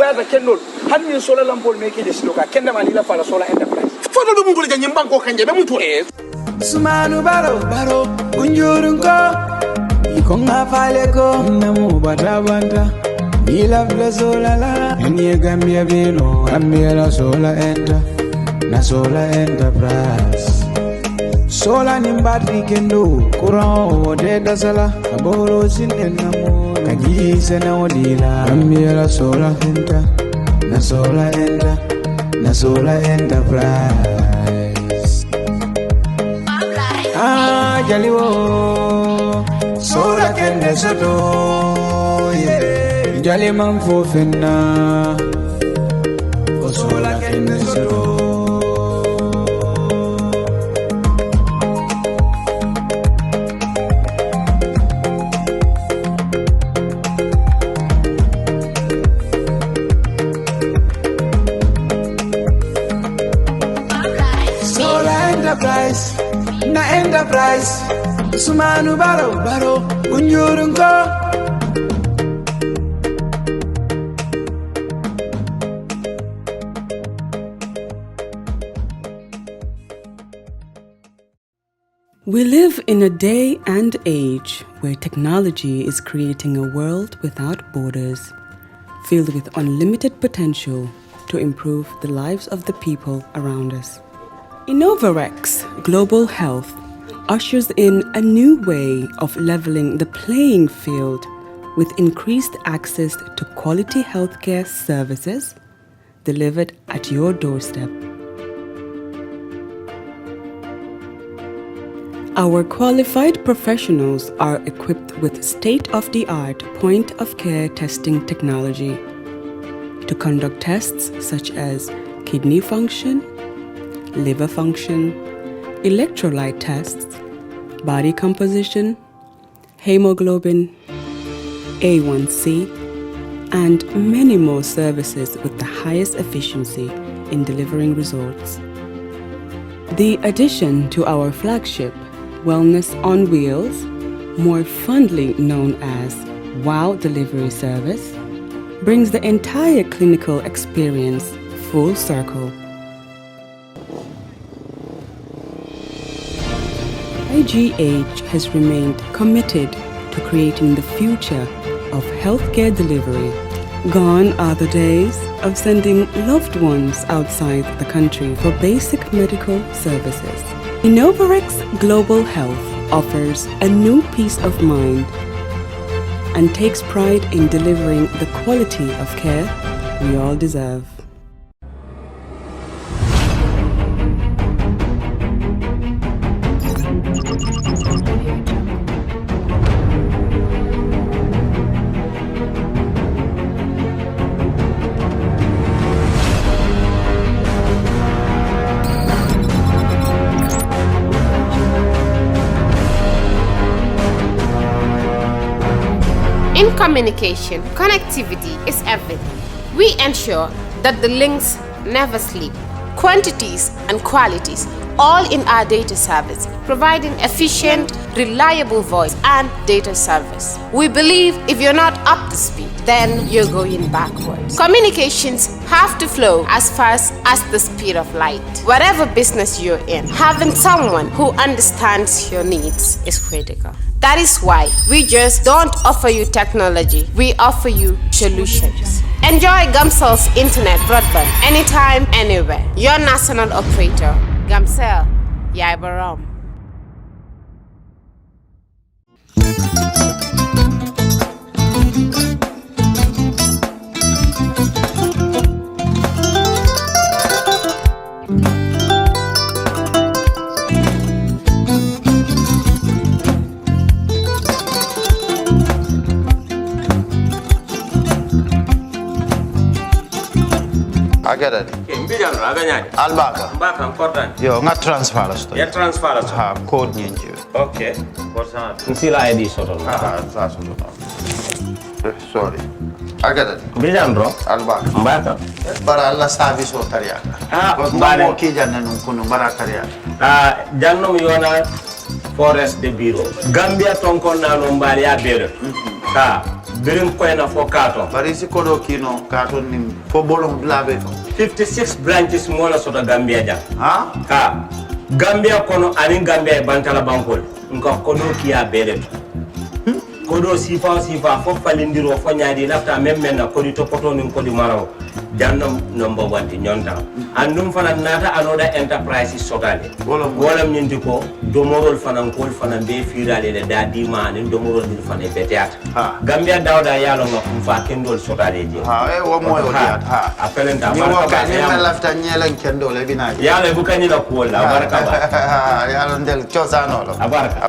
baya da kennol hannun solar lampol make this loka kenna manila fala solar enterprise fodo do mun ko le nyim banko kanje be mun to Sumanu baro kunjurun ko ikonga fale ko namu badabanda ila vla sola la ni gambia beno ambia sola enter na sola enterprise sola ni battery kendo kuran de da sala aboro sinen namu kaji sana odila ambia sola enter na sola enter na sola enterprise jaliwo sola kende soto yeah jali man fofena o sola kende soto sola enterprise na enterprise sumanu baro unjurun ko We live in a day and age where technology is creating a world without borders, filled with unlimited potential to improve the lives of the people around us. Innovarex Global Health ushers in a new way of leveling the playing field with increased access to quality healthcare services delivered at your doorstep. Our qualified professionals are equipped with state-of-the-art point-of-care testing technology to conduct tests such as kidney function, liver function, electrolyte tests, body composition, hemoglobin, A1C, and many more services with the highest efficiency in delivering results. The addition to our flagship Wellness on Wheels, more fondly known as WOW Delivery Service, brings the entire clinical experience full circle. IGH has remained committed to creating the future of healthcare delivery. Gone are the days of sending loved ones outside the country for basic medical services. Innovarex Global Health offers a new peace of mind and takes pride in delivering the quality of care we all deserve. In communication, connectivity is everything. We ensure that the links never sleep. Quantities and qualities, all in our data service, providing efficient, reliable voice and data service. We believe if you're not up to speed, then you're going backwards. Communications have to flow as fast as the speed of light. Whatever business you're in, having someone who understands your needs is critical. That is why we just don't offer you technology, we offer you solutions. Enjoy Gamcel's internet broadband anytime, anywhere. Your national operator, Gamcel, Yaibaram. I get it. Mbijan aganya. Albaka. Mbaka important. Yo, nga transfer la sto. Ya transfer la. Ha, code nyingi. Okay. What's that? Nsila ID soto. That's sorry. I get it. Mbijan bro. Albaka. Mbaka. Bara alla service o tariaka. Mbale. Mo ki janna nun kunu bara tariaka. Jannom yona forest de bureau. Gambia tonkon na no mbali ya bere. birin koyna fo kato bari si kodo kino kato nim fo bolon blabe 56 branches mola soto Gambia jang ha ha Gambia kono ani Gambia bantala bankol nka kodo kiya beleto kodo sifa fo falindiro fo nyaadi lafta même na kodi topoto nin kodi maraw jannom number 1 ti nyonta andum fana nata anoda enterprise sotale wolam nyindi ko domorol fana kol fana be firale le dadi ma nin domorol dil fana beteata Gambia dawda yalo ngam fa kendol sotale je ha wo moyo diat ha apelenta baraka ni na lafta nyelen kendol e bina yalo bukani la ko la baraka ba yalo ndel chosano lo baraka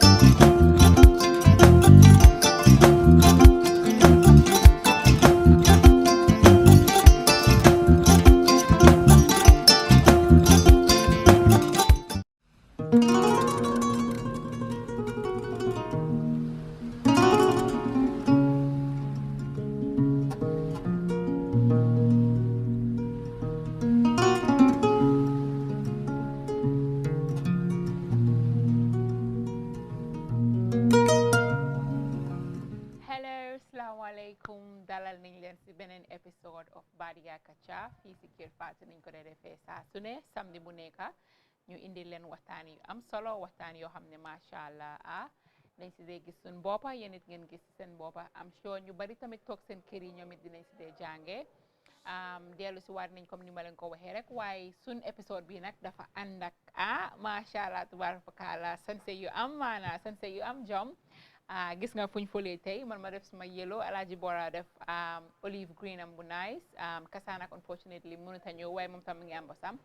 dalal nañ leen ci beneen episode of Badinya Kaacha fii ci Kerr Fatou niñ ko dee defee saa su ne samedi bu nekk ñu indi leen waxtaan yu am solo waxtaan yoo xam ne macha allah dañ ci dee gis suñ boppa yéen it ngeen gis seen boppa am sure ñu bari tamit toog seen kër yi ñoom it dinañ ci dee jàngee dellu si waat nañ comme ni ma leen ko waxee rek waaye suñ épisode bi nag dafa ànd ak macha allah tubaarkalla sanse yu am maana sanse yu am jom gis nga fuñ folee tey man ma def suma yellow ALH Bora def olive green am bu nice Kasa nag unfortunately mënut a ñëw waaye moom tam mi ngi am basam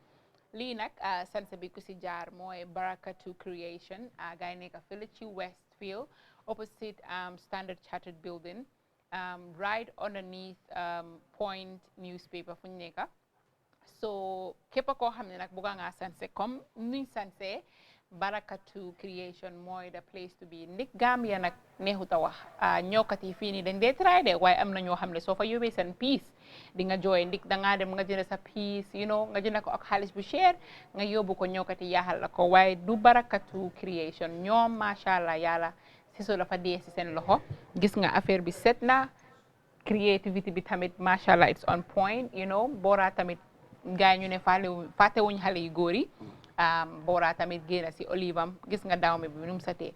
lii nag sanse bi ku si jaar mooy Barakatu Creation gaay nekk fële ci Westfield opposite Standard Chartered Building right underneath Point newspaper fuñ nekk so képp koo xam ne nag bëgg nga sanse comme nuñ sanse Barakatu Creation mooy the place to be ndik Gambia nag neexut a wax ñëwkat yi fii nii dañ dee try de waaye am na ñoo xam ne soo fa yóbbee seen piece di nga jooy ndik dangaa dem nga jënd sa piece you know nga jënd ko ak xaalis bu cher nga yóbbu ko ñëwkat yi yaaxal la ko waaye du Barakatu Creation ñoom macha allah yàlla si so dafa dee si seen loxo gis nga affaire bi set na creativity bi tamit macha allah it's on point you know Bora tamit gaay ñu ne fàttewuñ xale yu góor yi Bora tamit génn si olive am gis nga daaw mi bi nu mu satee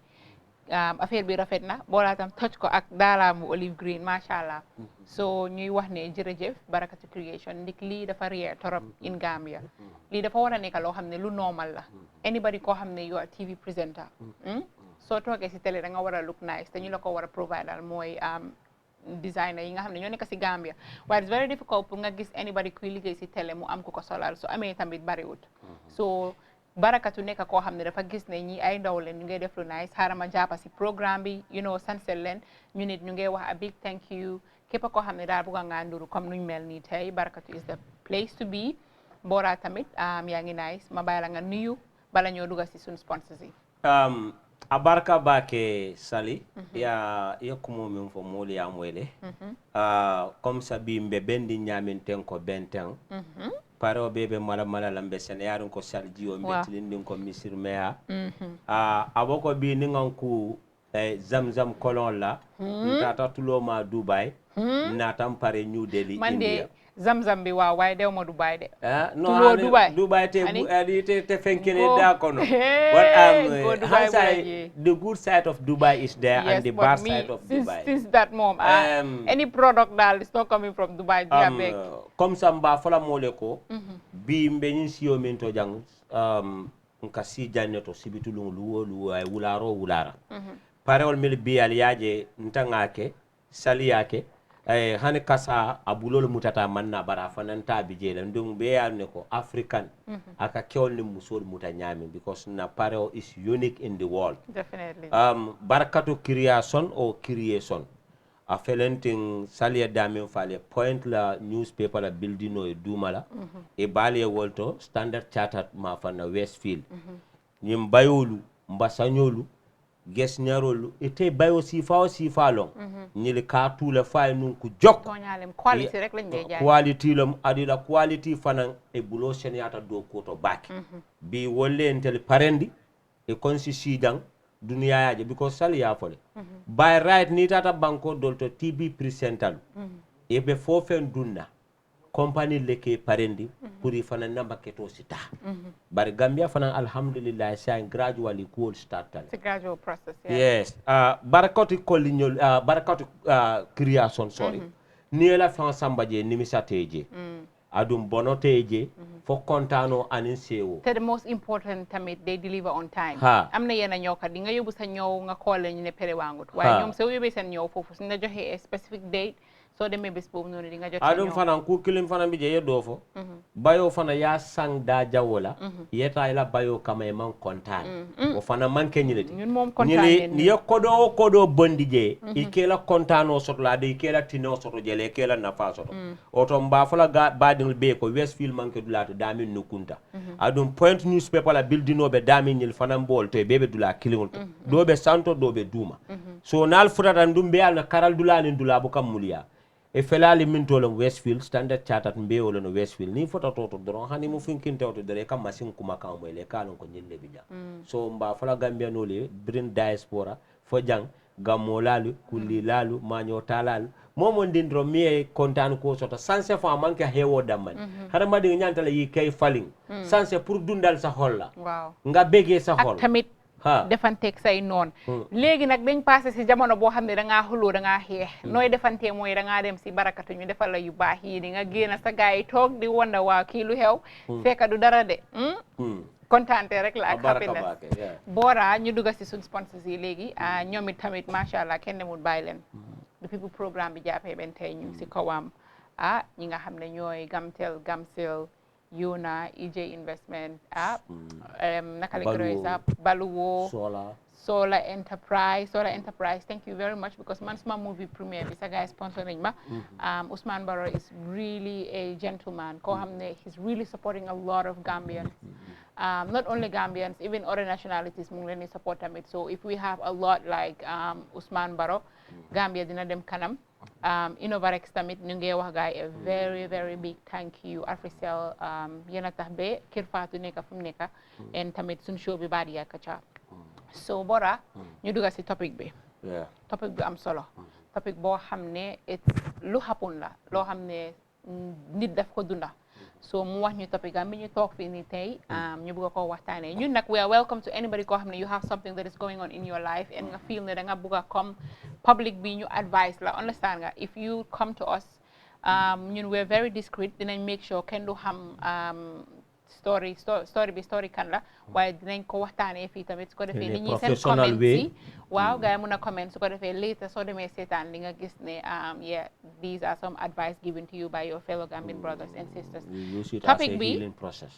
affaire bi rafet na Bora tam toj ko ak daalaamu olive green macha allah so ñuy wax ne jërëjëf Barakatu Creation ndik lii dafa rare torop in Gambia lii dafa war a nekk loo xam ne lu normal la anybody koo xam ne you are TV presenter soo toogee si télé da nga war a look nice te ñu la ko war a provide daal mooy designer yi nga xam ne ñoo nekk si Gambia waaye it's very difficult pour nga gis anybody kuy liggéey si télé mu am ku ko solal so amee tamit bariwut so Barakatu nekk koo xam ne dafa gis ne ñi ay ndaw leen ñu ngay def lu nice xaaral ma jàppa si programme bi you know sansel leen ñu nit ñu ngay wax a big thank you képp koo xam ne daal bëgg nga nduru comme nuñ mel nii tey Barakatu is the place to be Bora tamit yaa ngi nice ma bàyyi la nga nuyu bala ñoo dugg si suñu sponsors yi abarka bake sali ya kumo min fo moli ya moyle comme ça bi mbe bendi nyamin ten ko benten paro bebe mala lambe sen yarun ko salji o metlin din ko misir meya aboko bi ni nganku zamzam kolon la tata tulo ma Dubai na tam pare New Delhi India zamzam bi waaw waaye dew ma Dubai de no Dubai te fenkene da kono but the good side of Dubai is there and the bad side of Dubai since that mom any product dal is not coming from Dubai comme ça mba fola mole ko bi mbe nyin siyo men to jang nka si janne to sibitu lu ay wulara parole mil bi al yaje ntangake saliyake hani kasa abulol mutata manna bara fananta bijela ndum be yalne ko African aka kewol ni musol muta nyami because na pareo is unique in the world definitely Barakatu Creation or Creation a felenting salia damen fale point la newspaper la building o dumala e bale wolto Standard Chartered ma fana Westfield nyim bayolu mbasanyolu ges nyarolu ite bayo sifa long ñili ka tula fay nun ku jok toñalem quality rek lañ dé jaay quality lam adila quality fanan e bulo seniyata do ko to baki bi wolle entel parendi e konsi sidang dunia yaje because sali ya fole by right ni tata banko dolto TB presentalu ebe fofen dunna company leke parendi puri fana namba keto sita bari Gambia fana alhamdulillah saying gradually cool start It's a gradual process. Yes. Barakati kollignol barakati creation sorry. Niela fan sambaje nimisa teje. Adum bono teje fo kontano anin sewo. The most important tamit they deliver on time. Amna yena ñoka di nga yobu sa ñow nga call ñu ne pere wangut. Waye ñom so yobé sen ñow fofu suñu joxe a specific date so demé bes bobu nonu di nga jot adum fana ku kilim fana bi je yedo fo bayo fana ya sang da jawola yeta ila bayo kama e man kontaan o fana man kenyileti ñun mom kontaan ni yo kodo bondi je ikela kontano soto la de ikela tino soto je le ikela nafa soto oto mba fala badil be ko Westfield man ke dulata damin nukunta adum point newspaper la building be damin nil fana bol to bebe dula kilingol to do be santo do be duma so nal furata ndum be al karal dulani dula bu kam muliya e felali min tolon Westfield Standard Chartered mbewolo no Westfield ni fota toto doron hani mu finkin tawto dere kam masin kuma kan mo le kalon ko nyille bija so mba fala Gambia no le brin diaspora fo jang gamolalu kulilalu manyo talalu momo ndindro mi kontan ko sota sanse fa manke hewo damman hada madi nyantala yi kay faling sanse pour dundal sa holla nga bege sa hol tamit defanteeg say noon léegi nag dañ passé si jamono boo xam ne dangaa xuloo dangaa xeex nooy defantee mooy dangaa dem si barakatu ñu defal la yu baax yi di nga génn sa gars yi toog di wonda waa kii lu xew fekka du dara de kontaante rek la ak happiness Bora ñu dugga si suñ sponsors yi léegi ñoom it tamit macha allah kenn demul bàyyi leen depuis bu programme bi jàppee ben tey ñu si kawam ñi nga xam ne ñooy Gamtel Yuna EJ investment naka la koy sa Baluwo Solar Enterprise thank you very much because man suma movie premiere bi sa guy sponsor nañ ma Ousmane Barrow is really a gentleman koo xam ne he's really supporting a lot of Gambians not only Gambians even other nationalities mu ngi leen di support tamit so if we have a lot like Ousmane Barrow Gambia dina dem kanam Innovarex tamit ñu ngi wax gaay a very very big thank you Africell yena tax be Kerr Fatou nekk fu mu nekk and tamit suñ show bi Badinya Kaacha so Bora ñu dugga si topic bi am solo topic boo xam ne lu happen la loo xam ne nit daf ko dunda so mu wax ñu topic am bi ñu toog fii nii tey ñu bëgg ko waxtaanee ñun nag we are welcome to anybody koo xam ne you have something that is going on in your life and nga feel ne da nga bëgg a come public bi ñu advice la understand nga if you come to us ñun we are very discreet dinañ make sure kenn du xam story kan la waaye dinañ ko waxtaanee fii tamit su ko defee li ñuy seen comment si waaw gars yi mun a comment su ko defee later soo demee seetaan li nga gis ne yeah these are some advice given to you by your fellow Gambian brothers and sisters topic bi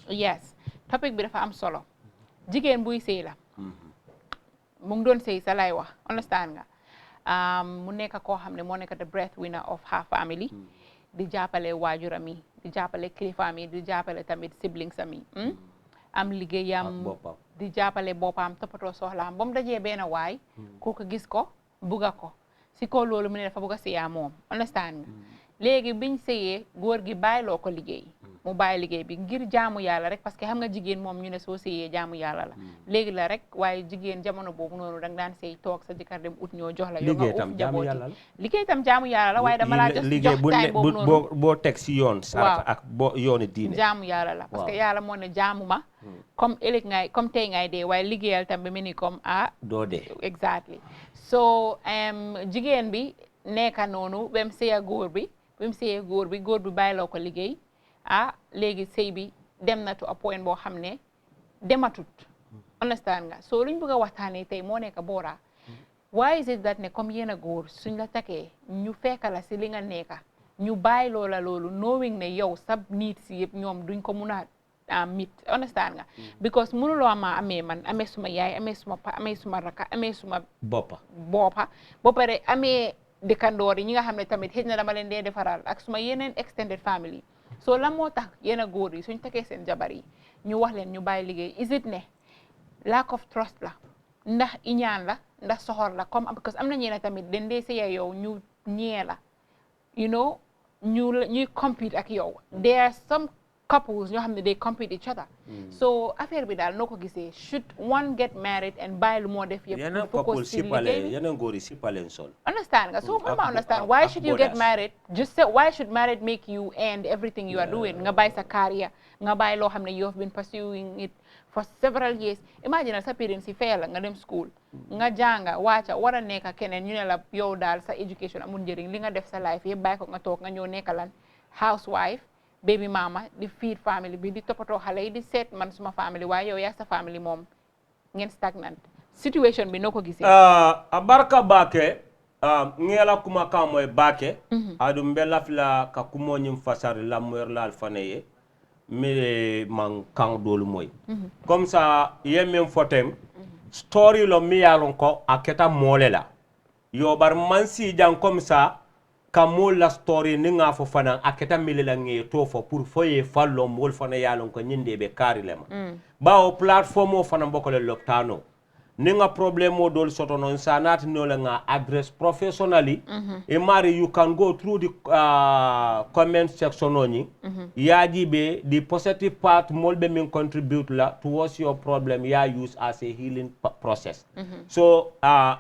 yes topic bi dafa am solo jigéen buy sëy la mu ngi doon sëy sa lay wax understand nga mu nekk koo xam ne moo nekk the breadwinner of her family di jàppale waajuram yi di jàppale kilifaam yi di jàppale tamit siblings am yi am liggéeyam di jàppale boppam toppatoo soxlaam ba mu dajee benn waay kooku gis ko bugga ko si ko loolu mu ne dafa bugga sëyaa moom understand nga léegi biñ sëyee góor gi bàyyiloo ko liggéey mu bàyyi liggéey bi ngir jaamu yàlla rek parce que xam nga jigéen moom ñu ne soo sëyee jaamu yàlla la léegi la rek waaye jigéen jamono boobu noonu dang daan sëy toog sa jëkkër dem ut ñoo jox la yow nga uf njabooti liggéey tam jaamu yàlla la waaye dama laa jox time boobu noonu boo teg si yoon sarata ak boo yooni diine jaamu yàlla la parce que yàlla moo ne jaamu ma comme ëllëg ngay comme tey ngay dee waaye liggéeyal tam ba mel ni comme doo dee exactly so jigéen bi nekka noonu ba mu sëya góor bi góor bi bàyyiloo ko liggéey léegi sëy bi dem na to a point boo xam ne dematut understand nga so luñ bëgg a waxtaanee tey moo nekk Bora why is it that ne comme yéen a góor suñ la takkee ñu fekka la si li nga nekka ñu bàyyiloo la loolu knowing ne yow sa nit si yëpp ñoom duñ ko mun a mit understand nga because mënuloo ma amee man amee suma yaay amee suma pa amee suma raka amee suma boppa ba pare amee dëkkandoor yi ñi nga xam ne tamit xëj na dama leen dee defaral ak suma yeneen extended family so lan moo tax yéen a góor yi suñ takkee seen jabar yi ñu wax leen ñu bàyyi liggéey is it ne lack of trust la ndax iñaan la ndax soxor la comme because am na ñeena tamit den dee sëya yow ñu ñee la you know ñuy compete ak yow there are some couples ñoo xam ne they compete each other. So affaire bi daal noo ko gisee should one get married and bàyyi lu moo def yëpp focus ci liggéey bi yeneen góor yi sipalen sol understand nga so mama understand why should you get married just say why should marriage make you end everything you are doing nga bàyyi sa career nga bàyyi loo xam ne you have been pursuing it for several years imagine sa parents yi fayal nga dem school nga jànga wàcca war a nekk keneen ñu ne la yow daal sa education amul njëriñ li nga def sa life yëpp bàyyi ko nga toog nga ñëw nekk lan housewife baby mama di feed family bi di toppatoo xale yi di seet man suma family waaye yow yaa sa family moom ngeen stagnant situation bi noo ko gisee a barka baake ngela kuma ka moy baake adu mbela fila ka kumo nyim fasari la moyer la alfane ye mi man kan dolu moy comme ça yemem fotem story lo mi yalon ko aketa molela yo bar man si jang comme ça kamol la story ni nga fo fana aketa milela ngi to fo pour foye fallo mol fana yalon ko nyinde be karilema bawo platform o fana bokole loptano ni nga problem o dol soto non sanat no la nga address professionally e mari you can go through the comment section oni yaji be the positive part molbe min contribute la towards your problem ya use as a healing process so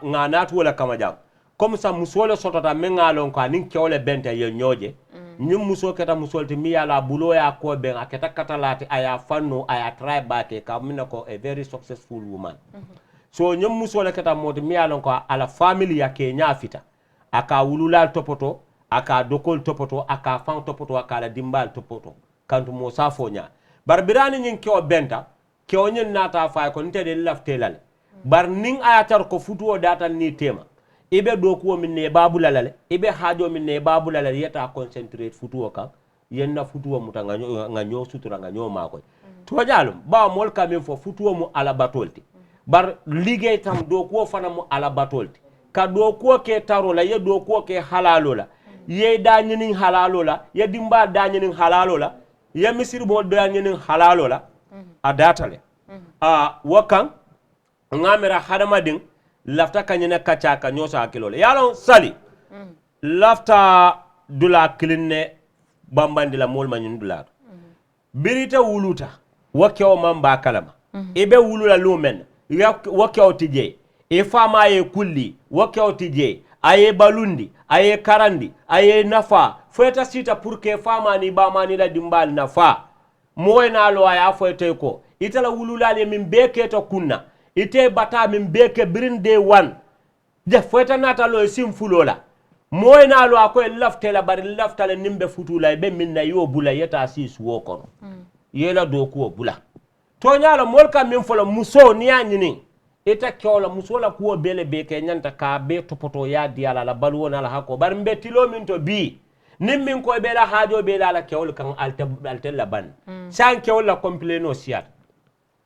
nga nat wala kama jam comme ça musole sotota mengalon ko anin kewle bente ye nyoje nyum muso keta musolti mi yala bulo ya ko ben aketa katalati aya fanno aya try bake ka minako a very successful woman so nyum musole keta modi mi yalon ko ala family ya ke nyafita aka wulula topoto aka dokol topoto aka fan topoto aka la dimbal topoto kantu mo safo nya bar birani nyin kew benta kew nyin nata fay ko nte de laftelal bar ning ayatar ko futuo data ni tema ibe dokuo min ne babulalale ibe hajo min ne babulalale yeta concentrate futuo kan yenna futuo mutanga nganyo sutura nganyo mako to jalum ba mol kamin fo futuo mu ala batolti bar ligay tam dokuo fana mu ala batolti ka dokuo ke tarola ye dokuo ke halalola ye dañinin halalola ye dimba dañinin halalola ye misir bo dañinin halalola a datale wakan ngamira hadamadin lafta kanyene kacha ka nyosa kilole yalon sali lafta dula kilinne bambandi la mol manyun dula birita wuluta wakyo mamba kalama ibe wulula lumen wakyo tije e fama ye kulli wakyo tije aye balundi aye karandi aye nafa feta sita pour que fama ni ba mani la dimbal nafa moy na lo aya foyte ko itala wulula le min beke to kunna ite bata min beke birinde wan je feta nata lo sim fulola moy na lo akoy laftela bari laftale nimbe futula be minna yo bula yeta sis wo kono yela do ko bula to nyala molka min folo muso ni anyini ita kyola muso la ko bele beke nyanta ka be topoto ya diala la balwona la hako bar mbetilo min to bi nimmin ko be la hajo be la kyol kan altel la ban san kyol la complaino siat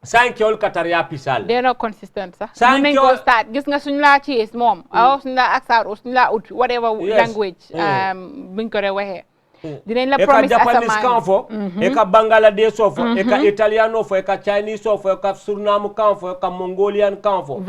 san kyol kataria pisal they're not consistent sa mun ko start gis nga suñ la ci es mom aw suñ la aksar o suñ la ut whatever language buñ ko re waxe dinañ la promise Japanese kanfo eka Bangladesh ofo eka Italiano fo eka Chinese ofo eka Suriname kanfo eka Mongolian kanfo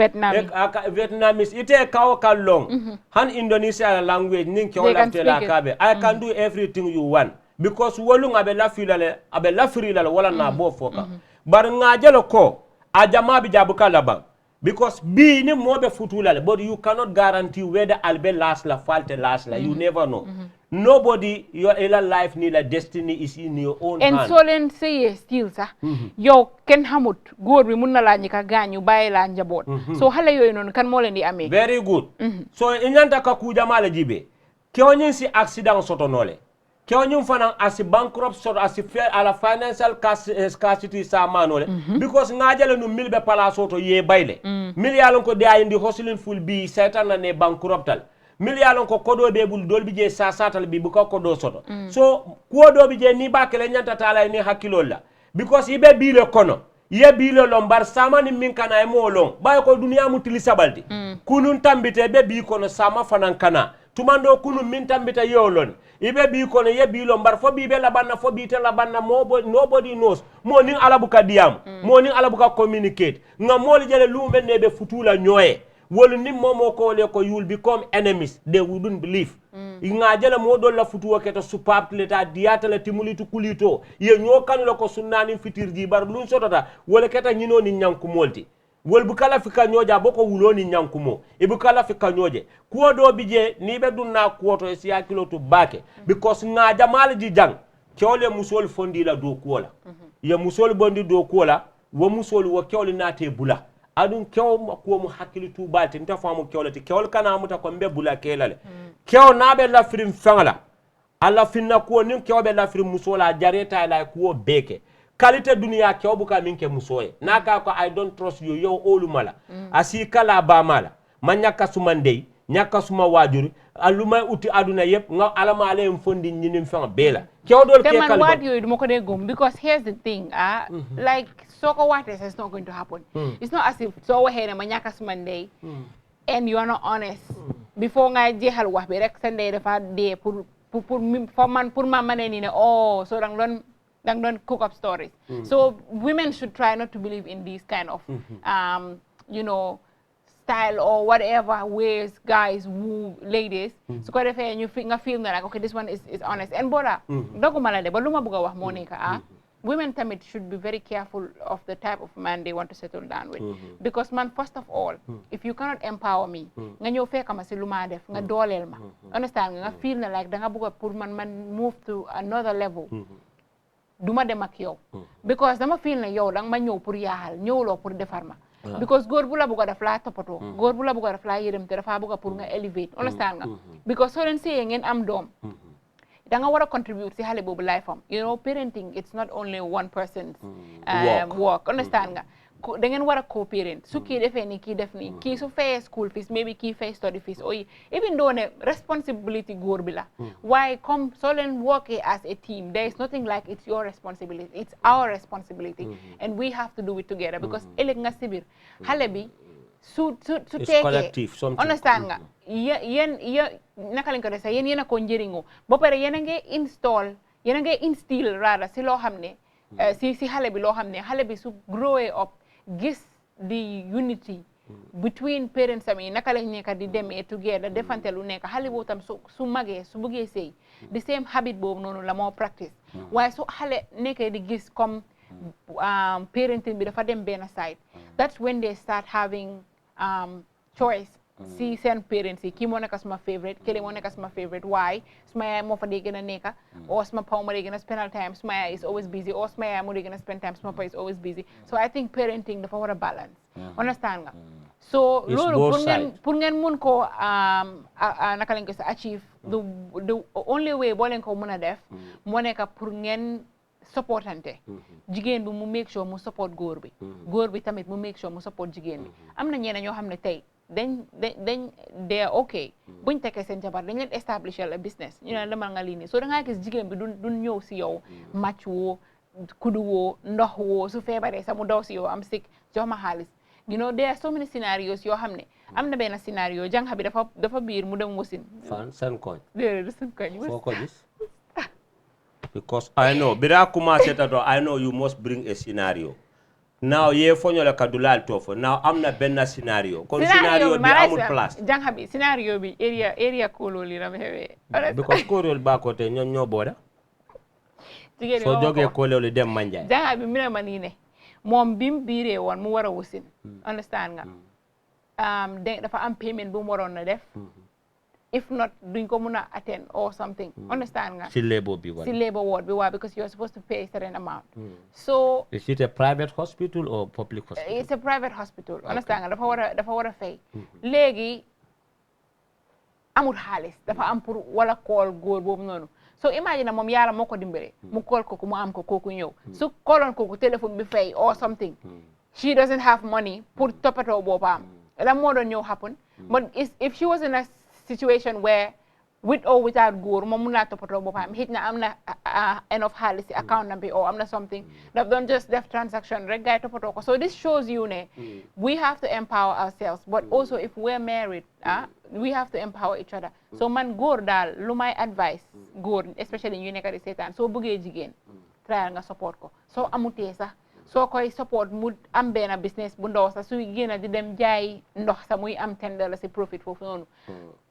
Vietnamese ite kawo kalong han Indonesia language nin ke wala tela kabe I can do everything you want because wolu ngabe la filale abe la frila wala na bo foka bar ngajelo ko ajama bi jabuka laban because bi ni mobe futulale but you cannot guarantee whether albe last la falte last la you never know nobody your life ni la destiny is in your own hand and so len say still sa yow ken xamut goor bi mun na la ñika gañu baye la njabot so xale yoy non kan mo len di amé very good so inyanta ka ku jamala jibe kewñin si accident soto nole kewñin fana as bankrupt soto as ala financial scarcity sa manole because ngajale no milbe pala soto ye bayle million ko de ayindi hustling full bi setan na ne bankruptal million ko kodo be bul dolbi je sa satal bi bu ko kodo soto so kodo bi je ni bakele nyanta tala ni hakilolla because ibe bile kono ye bile lombar sama ni min kana e molon bay ko duniya mutili sabalti kunun tambite be bi kono sama fanan kana tumando kunun min tambita yolon ibe bi kono ye bi lombar fo bi be labanna fo bi te labanna nobody knows mo nin alabuka diam mo nin alabuka communicate nga moli jele lume ne be futula nyoye wolu nim momo ko le ko you will become enemies they wouldn't believe nga jala modo la futuwo keto supap leta diata la timulitu kulito ye nyo kanu la ko sunnani fitirji bar lun sotota wala keta nyino ni nyanku molti wol bu kala fika nyoja boko wuloni nyankumo e bu kala fika nyoje kuo do bije ni be dunna kuoto e siya kilo to bake because nga jamal di jang kewle musol fondi la do kuola ye musol bondi do kuola wo musol wo kewle nate bula adun kew ko mu hakili tu balti nta famu kewle ti kewle kana muta ko mbe bula kelale kew nabe la firim fangala alla finna ko nin kewbe la firim musola jareta la ko beke kalite dunia kew buka minke musoye naka ko I don't trust you yo olumala asi kala ba mala manyaka sumandey nyaka suma wajuri aluma uti aduna yep nga alama ale mfondi nyini mfanga bela kewdol ke kalba what you moko de gum because here's the thing like soko what is not going to happen it's not as if so we hena manyaka sumandey and you are not honest before nga jehal wax bi rek sandey dafa de pour man mané ni ne oh so dang don't cook up stories. So women should try not to believe in these kind of, you know, style or whatever ways guys woo ladies. So if you feel like, okay, this one is honest. And Bora, women should be very careful of the type of man they want to settle down with. Because man, first of all, if you cannot empower me, understand? I feel like man move to another level. Duma dem ak yow because dama feel ne yow dang ma ñew pour yaal ñewlo pour defar ma because góor bu la bëgg def la topato góor bu la bëgg def la yërem te dafa bëgg pour nga elevate understand nga because so len sey ngeen am doom da nga wara contribute ci xalé bobu life am you know parenting it's not only one person's work understand nga da ngeen wara co-parent su ki defé ni ki def ni ki su fay school fees maybe ki fay study fees or even though ne responsibility góor bi la why come so len work as a team there is nothing like it's your responsibility it's our responsibility and we have to do it together because elek nga sibir xalé bi su teke understand nga yen naka lañ ko def yen yena ko njëriñoo ba pare yena ngay instill rather si loo xam ne si xale bi loo xam ne xale bi su growing up gis the unity between parents am yi naka lañ nekk di demee together defante lu nekk xale boobu tam su magee su bëggee sëy the same habit boobu noonu la moo practice waaye su xale nekkee di gis comme parenting bi dafa dem benn side that's when they start having choice si seen parents yi kii moo nekk suma favorite kële moo nekk suma favorite why suma yaay moo fa dee gën a nekk or suma paw moo dee gën a spend time suma yaay is always busy or suma yaay moo dee gën a spend time suma pa is always busy so I think parenting dafa war a balance understand nga so loolu pour ngeen mun ko naka lañ ko sa achieve the only way boo leen ko mën a def moo nekk pour ngeen supportante jigéen bi mu make sure mu support góor bi tamit mu make sure mu support jigéen bi am na ñeneen ñoo xam ne tey dañ they are okay buñ tekkee seen jabar dañ leen establish a business ñu ne demal nga lii nii so da ngaa gis jigéen bi du ñëw si yow match woo kudu woo ndox woo su feebaree sa mu daw si yow am sick jox ma xaalis you know there are so many scenarios yoo xam ne am na benn scenario jànq bi dafa biir mu dem wasin seen koñ déedéet seen koñ foo ko gis because I know bira commencé tato I know you must bring a scenario now ye fonyola kadulal tofo now amna benna scenario kon scenario bi amul place jangha bi scenario bi area kololi la hewe because kolol ba ko te ñoo boda so joge kololi dem manja jangha bi mina manine mom bim biire won mu wara wusin understand nga dafa am payment bu mu waron na def if not duñ ko muna attend or something understand nga si labor ward bi because you're supposed to pay a certain amount so is it a private hospital or public hospital it's a private hospital understand nga dafa wara fay léegi amul xaalis dafa am pour wala call góor boobu noonu so imagine moom yàlla moo ko dimbale mu call ko mu am ko kooku ñëw su calloon kooku téléphone bi fay or something she doesn't have money pour toppatoo boppam la moo doon ñëw happen but if she was in a situation where with or without góor moom mun naa toppatoo boppam hit na am na enough xaalis si account na bi or am na something daf doon just def transaction rek gaay toppatoo ko so this shows you ne we have to empower ourselves but also if we're married we have to empower each other so man góor daal lu may advice góor especially ñu nekk di seetaan soo bëggee jigéen tryal nga support ko soo amutee sax soo koy support mu am benn business bu ndaw sax suy génn di dem jaay ndox sax muy am $10 si profit foofu noonu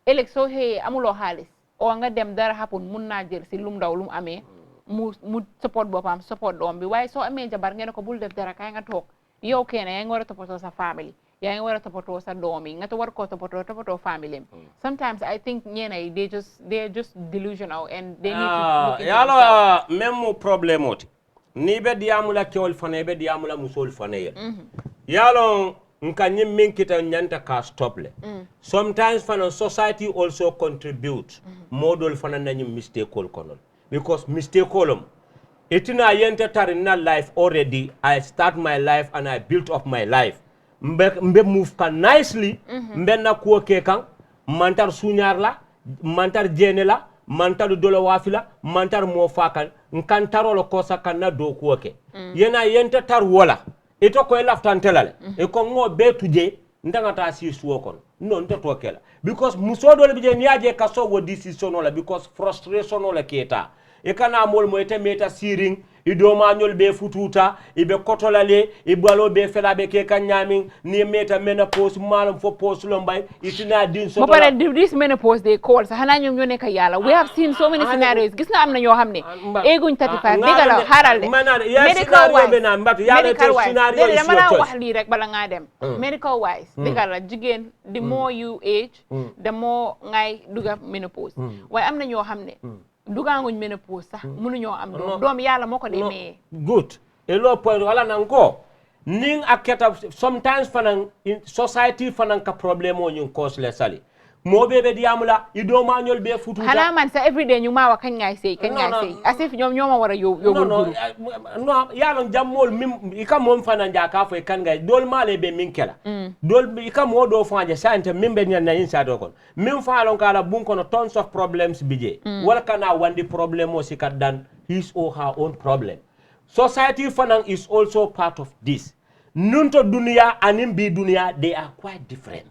ëllëg soo xëyee amuloo xaalis oo nga dem dara happen mun naa jël si lum ndaw lum amee mu support boppam support doom bi waaye soo amee jabar ngeen ko bul def dara kay nga toog yow kenn yaa ngi war a toppatoo sa family yaa ngi war a toppatoo sa doom yi nga war koo toppatoo family sometimes I think ñeena yi they're just delusional and they need to look into yalo même problème oti ni be diamula kewol fane be diamula musol fane yalo nka nyim min kita nyanta ka stop le sometimes fana society also contribute model fana nanyim mistake kol konon because mistake kolom itina yenta tarina life already I start my life and I built up my life mbe move kan nicely mbe na kuo ke kan mantar sunyar la mantar jene la mantar dolo wafila mantar mo fakan nkantaro lo kosa kan na do kuo ke yena yenta tar wola ito ko laftantelale e ko ngo be tuje ndanga ta si suwo kon non to tokela because musodo le bije niaje kaso wo decision wala because frustration wala keta e kana mol mo ete meta siring ido mañol be fututa ibe kotolale ibalo be felabe ke kanyamin ni meta menopause malam fo pause lombay itina din so ba pare this menopause they call sa hana ñom ñoo nekk yalla we have seen so many scenarios gis na am na ñoo xamne eguñ 35 digala haral de medical wise dama la wax li rek bala nga dem medical wise digala jigen the more you age the more ngay duga menopause way am na ñoo xamne duganguñ menopause sax mënuñoo am doom yàlla moo ko demee good e lo point wala nango ning aketa sometimes fanan in society fanan ka problème o ñu cause le sali mo bebe diamula ido ma ñol be futu xana man sa everyday ñu ma wa kañ ngay sey asif ñoom ñoma wara yobul guru no yalla jammol mim ikam mom fanan jaka fo kan ngay dol male be min kela dol ikam mo do fanje sante mimbe na insa do kon mim faalon kala bun kono tons of problems bije wala kana wandi problem o sikat dan his or her own problem society fanan is also part of this nunto dunia anim bi dunia they are quite different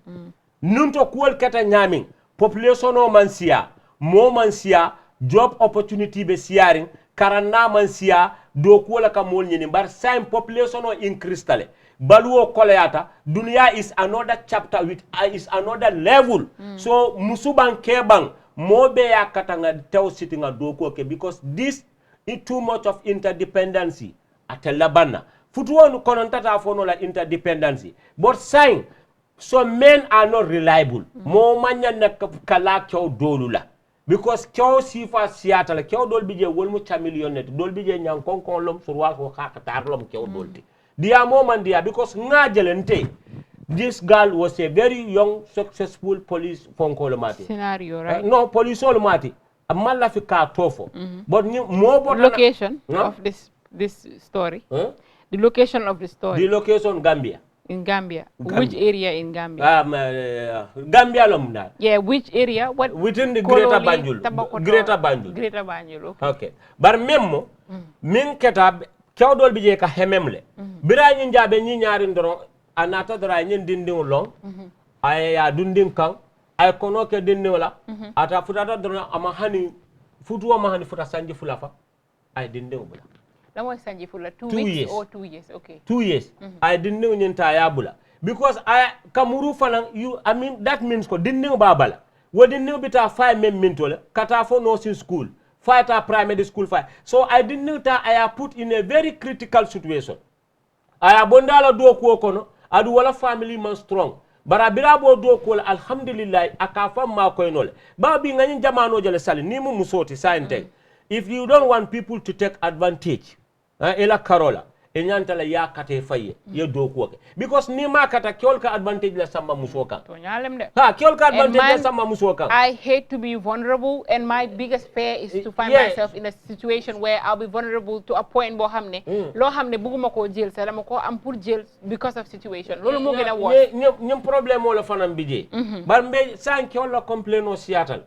nunto kuol kata nyamin population o mansia mo mansia job opportunity be siaring karanna mansia do kuola ka mol nyini bar same population o increase tale baluo koleata dunia is another chapter with is another level so musuban kebang mo be yakata nga tew sitting do ko ke because this is too much of interdependency atelabana futuonu konontata fono la interdependency but sign so men are not reliable mo manya na kala kyo dolula because kyo sifa siata la kyo dol bije wolmu chamillionet dol bije nyang konkon lom surwa ko khakatar lom kyo dolti dia mo man dia because ngajelente this girl was a very young successful police fonkolomati scenario right no police olomati amalla fi ka tofo but mo bot location of this story the location of the story the location Gambia in Gambia. Which area in Gambia? Gambia lomna. Yeah, which area? What within the Greater Banjul. Greater Banjul. Greater Banjul. Okay. Bar memmo min keta kewdol bije ka hememle. Bira nyi njabe nyi ñaari ndoro anata dara nyi dinding long. Ay ya dunding kan ay kono ke dinding la ata futata doro ama hani futu ama hani futa sanji fulafa ay dinding bula. That was Sanji Fula 2 weeks or 2 years, okay. 2 years. I didn't know entire bula because I kamuru falang you. I mean that means ko didn't know babala. We didn't know bita 5 men mentole. Katafo nursing school, 5 primary school 5. So I didn't know that I are put in a very critical situation. I abondala do ko kono adu wala family man strong. Bara birabo do ko alhamdulillah akafa ma ko enole. Babi ngani jamano jale sali ni mu musoti sante. If you don't want people to take advantage ela karola enyanta la yakate faye ye do ko because ni makata kyolka advantage la samba musoka to nyalem de ha kyolka advantage la samba musoka I hate to be vulnerable and my biggest fear is to find myself in a situation where I'll be vulnerable to a point bo xamne lo xamne buguma ko jël sa dama ko am pour jël because of situation lolu mo gëna wo ñem problème mo la fanam bidé bar mbé san kyol complain o Seattle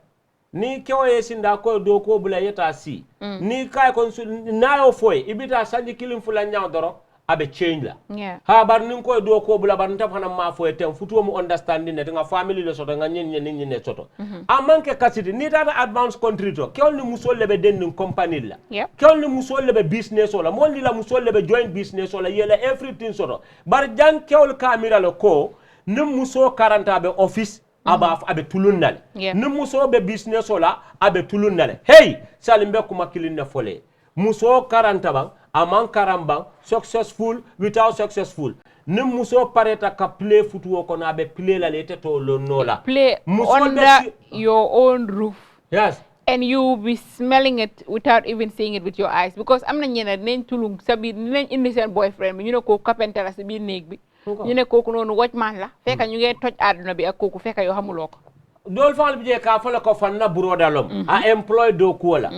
ni kewo sinda ko do ko bula yeta si ni kay kon nayo foy ibita sanji kilim fula nyaaw doro abe change la yeah ha bar nin ko do ko bula bar nta fana ma fo etem futu mo understanding ne nga family le soto nga nyen ne soto amanke kasiti ni tata advance country to kewol ni musol lebe den nin company la kewol ni musol lebe business wala mo la musol lebe joint business wala yela everything soto bar jan kewol kamira lo ko nim muso karanta be office aba abe tulunnale nim muso be business wala abe tulunnale hey salimbe kuma kilinne fole muso karanta bang aman karambang successful without successful nim muso pareta ka play footwo ko na be play la lete to lo nola play under your own roof yes and you be smelling it without even seeing it with your eyes because am na ñene nañ tulung sa biir nañ indi seen boyfriend bi ñu ne ko carpenter la sa biir néeg bi ñu ne kooku noonu watchman la fekk ñu ngey toj àdduna bi ak kooku fekk yoo xamuloo ko dol fal bi je ka fala ko fan na burodalom a employ do ko la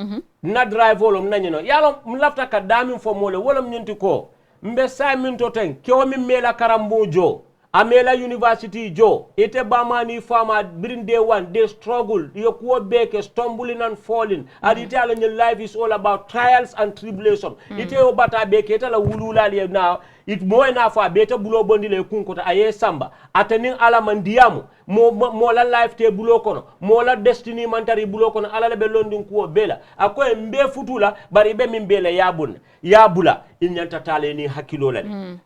na drive wolom na ñino yalo mlafta ka dami fo mole wolom ñenti ko mbe sa min to ten kewo mi mela karambo jo amela university jo ite bamani fama bring day one they struggle you ko beke stumbling and falling and it all your life is all about trials and tribulations ite o bata beke ite la wulula le na it mo na fa beta bulo bondi le kunko ta aye samba atanin ala mandiamu mo la life te bulo kono mo la destiny mantari bulo kono ala le be londin ko bela akoy mbe futula bari be min bela yabula in nyanta tale ni hakilo la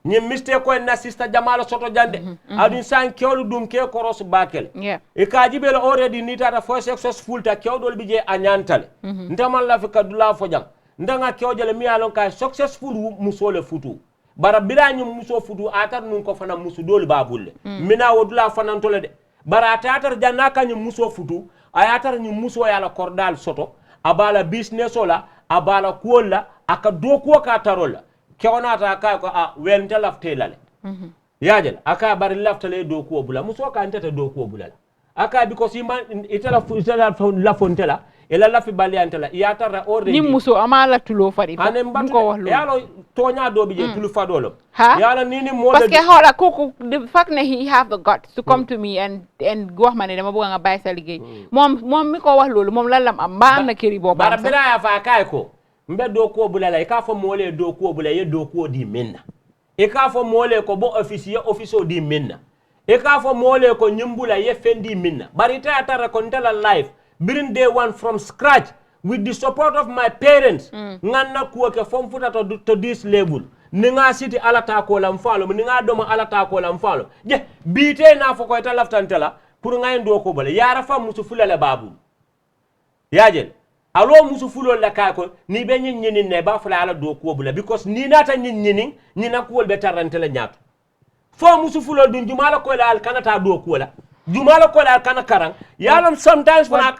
ni mistake ko na sister jamala soto jande adun san kewlu dum ke koros bakel e kaji bela already ni tata for successful ta kewdol bije anyantale ndamal la fi kadula fo jang ndanga kewjele mi alon ka successful musole futu bara biranyu muso futu atar nun ko fana musu doli babulle mina wodula fana tole de bara tatar janna kanyu muso futu ayatar nyu muso yala kordal soto abala business ola abala kuola aka dokuo ka tarola kewna ta ka ko a wente laftelale yajel aka bari laftale dokuo bula muso ka ntata dokuo bula aka because itala la fontela ela lafi baliantela yatara already ni muso amala tulo fari ko wax lo yalo tonya do bije tulu fadolo yalo nini mo parce que hola koku the fact that he have the guts to come to me and go mané dama bëgg nga bay sa liggéey mom mi ko wax lolu mom la lam am ba am na keri bo bara bira ya fa kay ko mbe do ko bulala ka fo mole do ko bulala ye do ko di minna e ka fo mole ko bo officier officer di minna e ka fo mole ko nyimbula ye fendi minna bari ta tara ko ndala life bring day one from scratch with the support of my parents nganna kuoke from futa to this level ninga city alata ko lam falo ninga doma alata ko lam falo je bite na fo ko ta laftantela pour ngay ndo ko bale yara fam musu fulale babu yajel alo musu fulo la ka ko ni be nyini ne ba fula ala do ko bula because ni nata nyini nyina ko be tarantela nyaatu fo musu fulo dun jumala ko la al kanata do ko la jumala ko la kana karang yalom sometimes what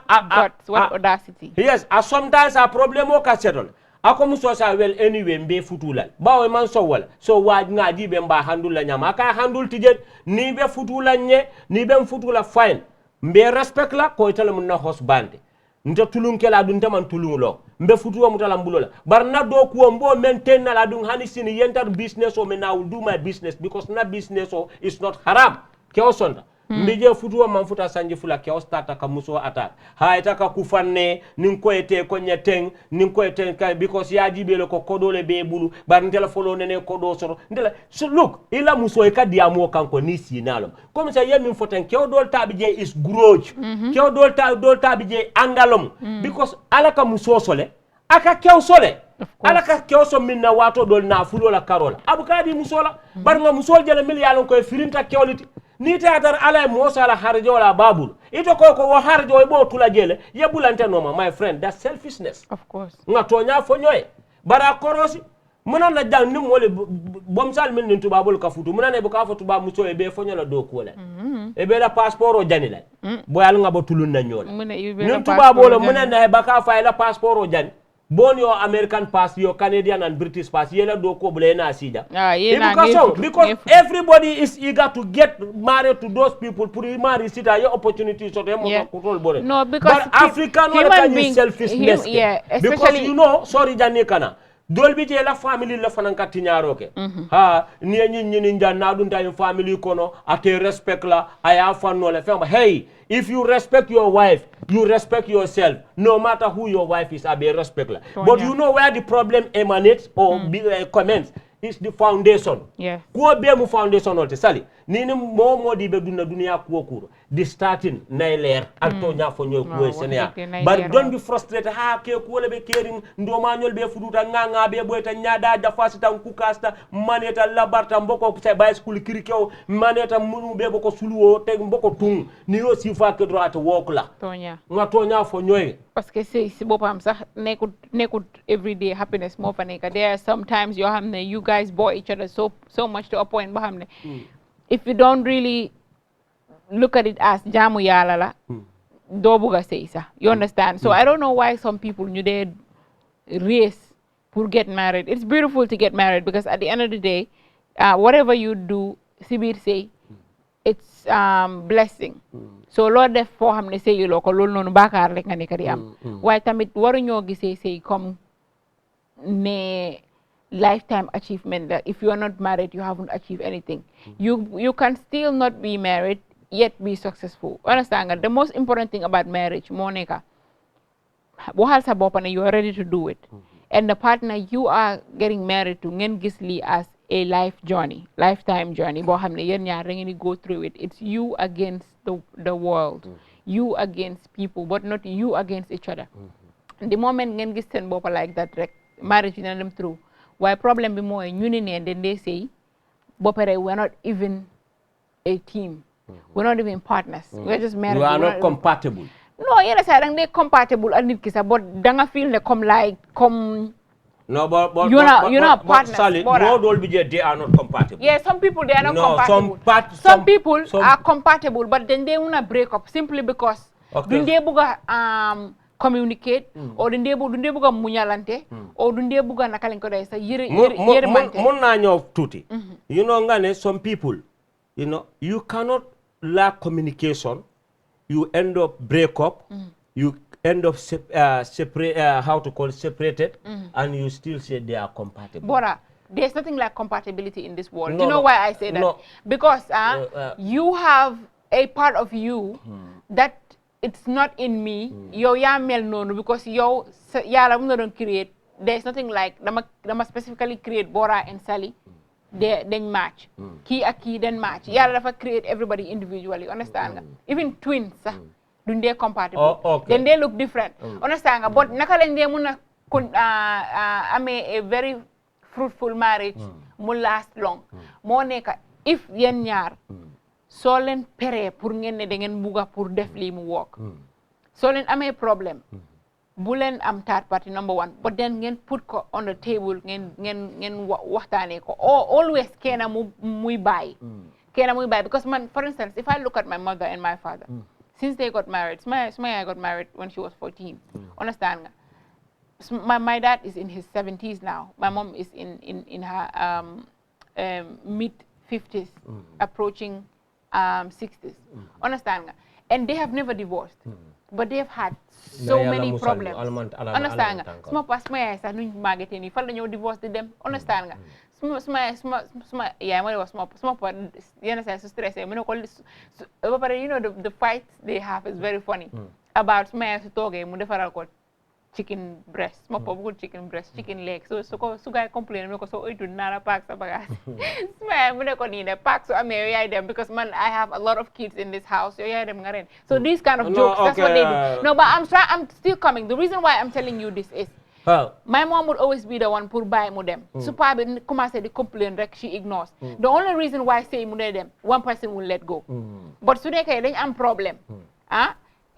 audacity yes sometimes a problem o ka settle ako muso sa well anyway mbe futulal bawo man so wala so waaj ngaji be mba handul la nyama ka handul tijet ni be futula nye ni be futula fine mbe respect la ko tele mun na hosbande nta tulunke la dun taman tulunlo mbe futuwa mutala mbulola barna do ko mbo maintain la dun hani sini yentar business o me now will do my business because na business o is not haram ke o sonda mbije futuwa manfuta sanji fula ke o starta ka muso attack ha itaka kufanne nin ko ete ko nyeteng nin ko ete ka because yaji be ko kodole be bulu bar ndela folo nene kodo soro ndela so look ila muso e kadi amo kanko ni sinalo comme ça yemin foten ke o dol tabije is grudge ke o dol tabije angalom because alaka muso sole aka kew sole alaka kew so minna wato dol na fulo la karola abukadi musola bar nga musol jele mil yalon ko firinta kewliti ni teatar ala mosa la harjo la babul ito ko harjo e bo tula jele yebulante noma my friend that's selfishness of course nga tonya fo nyoy bara korosi muna na jang ni mole bomsal min nin tubabul ka futu muna ne buka futu ba muso e be fo nyola do ko la e be la passeport o jani la boyal nga bo tulun na nyola nin tubabul muna na baka fa la passeport o jani bon your American pass, your Canadian and British pass, yela do ko bulena sija. Because everybody is eager to get married to those people. Puri marry sita your opportunity so they control bore. No, because but African human being selfishness. Because you know, sorry Janikana. Dolbi je la family la fananka tinyaroke. Ha ni nja na dunta in family kono ate respect la aya fanno le famba. Hey, if you respect your wife, you respect yourself. No matter who your wife is, I be respect la. But you know where the problem emanates or comments. is the foundation. Yes. Kuo be mu foundation olte sali. Nini mo di be duna dunia kuo kuro. The starting na leer alto nya fo nyoy kuo senia. But don't be frustrated ha ke kuo le be kering ndo ma nyol be fuduta nganga be boyta nyada da fasita kukasta maneta labarta mboko sai bay school kirikew maneta munu be boko suluo te mboko tung ni yo sifa ke droit wok la. Tonya. Nga tonya fo nyoy. Parce que si bopam sax nekut everyday happiness mo fa nek. There are sometimes you hamne you guys bore each other so much to a point ba hamne. If you don't really look at it as jamu yala la do buga say sa. You understand? So I don't know why some people you they race pour get married. It's beautiful to get married because at the end of the day whatever you do sibir say it's blessing. So Lord def fo xamne sey lo ko lol nonu bakar rek nga nek di am. Waye tamit waru ñoo gisee sey comme ne lifetime achievement that if you are not married you haven't achieved anything. You can still not be married yet be successful. Understand nga the most important thing about marriage mo neka waxal sa bop ne you are ready to do it. And the partner you are getting married to ngeen gis li as a lifetime journey bo xamne yeen ñaar da ngeen go through it. It's you against the world, you against people, but not you against each other. The moment ngeen gis sen bop like that rek marriage dina dem through. Why problem bi moy ñu ne then they say bo pare we're not even a team. We're not even partners. We're just married. You are not compatible. No, yena say dang they compatible and nit ki sa but da nga feel ne comme No, but you're not partners. Sally, not all they are not compatible. Yeah, some people they are not compatible. Some people are compatible, but then they wanna break up simply because duñ dé bëgg communicate or duñ dé bëgg muñalante or duñ dé bëgg naka lañ ko day sa yërmante. Mun na ñëw tuuti. You know nga ne some people, you cannot lack communication, you end up break up, you end up separated, and you still say they are compatible. Bora, there's nothing like compatibility in this world. No, you know why I say that? No. Because you have a part of you that it's not in me. Yo ya mel nonu because yo ya la mu don create. There's nothing like dama specifically create Bora and Sally. They then match. Key a key then match. Ya dafa create everybody individually. Understand? Even twins. Dun they compatible. Then they look different. Understand? But naka lañ dé mëna amé a very fruitful marriage mu last long. Mo neka if yen ñaar so len péré pour ngeen ne da ngeen buga pour def li mu work. So len amé problème. Bu len am third party number one, but then ngeen put ko on the table ngeen waxtané ko. Always kena muy bay. Kena muy bay because man, for instance, if I look at my mother and my father, since they got married, Smaya got married when she was 14. Understand? My dad is in his 70s now. My mom is in her mid 50s, approaching 60s. Understand? And they have never divorced, but they've had so many problems. Understand? Small past Smaya sa nuñ magete ni fa la ñoo divorce them. Understand? Small, yeah, when it was small, but you understand, so stress. You know, the fights they have is very funny. About Smile to talk, you chicken breast, small good chicken breast, chicken legs. So guy complain because so it would not pack some bagas. Smile, we don't need a pack, so I marry them because man, I have a lot of kids in this house. So these kind of jokes, that's what they do. No, but I'm still coming. The reason why I'm telling you this is. My mom would always be the one pour buy them. So probably commence to complain like she ignores. The only reason why I say them, one person will let go. But today they am problem.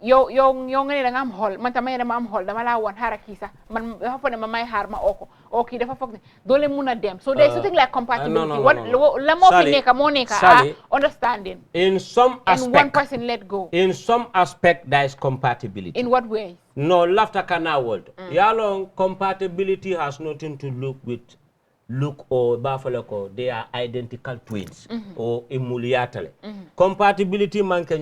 Yo ngani da ngam hol man tamay da am hol dama la won harakisa man dafa fone ma may har ma oko okay dafa fokk dole muna dem. So there's something like compatibility. What la mo fi neka mo neka understanding. In some aspect, and one person let go. In some aspect there is compatibility. In what way? No, laughter canal world. Yalong compatibility has nothing to look or buffalo, they are identical twins or emuliatale. Compatibility man can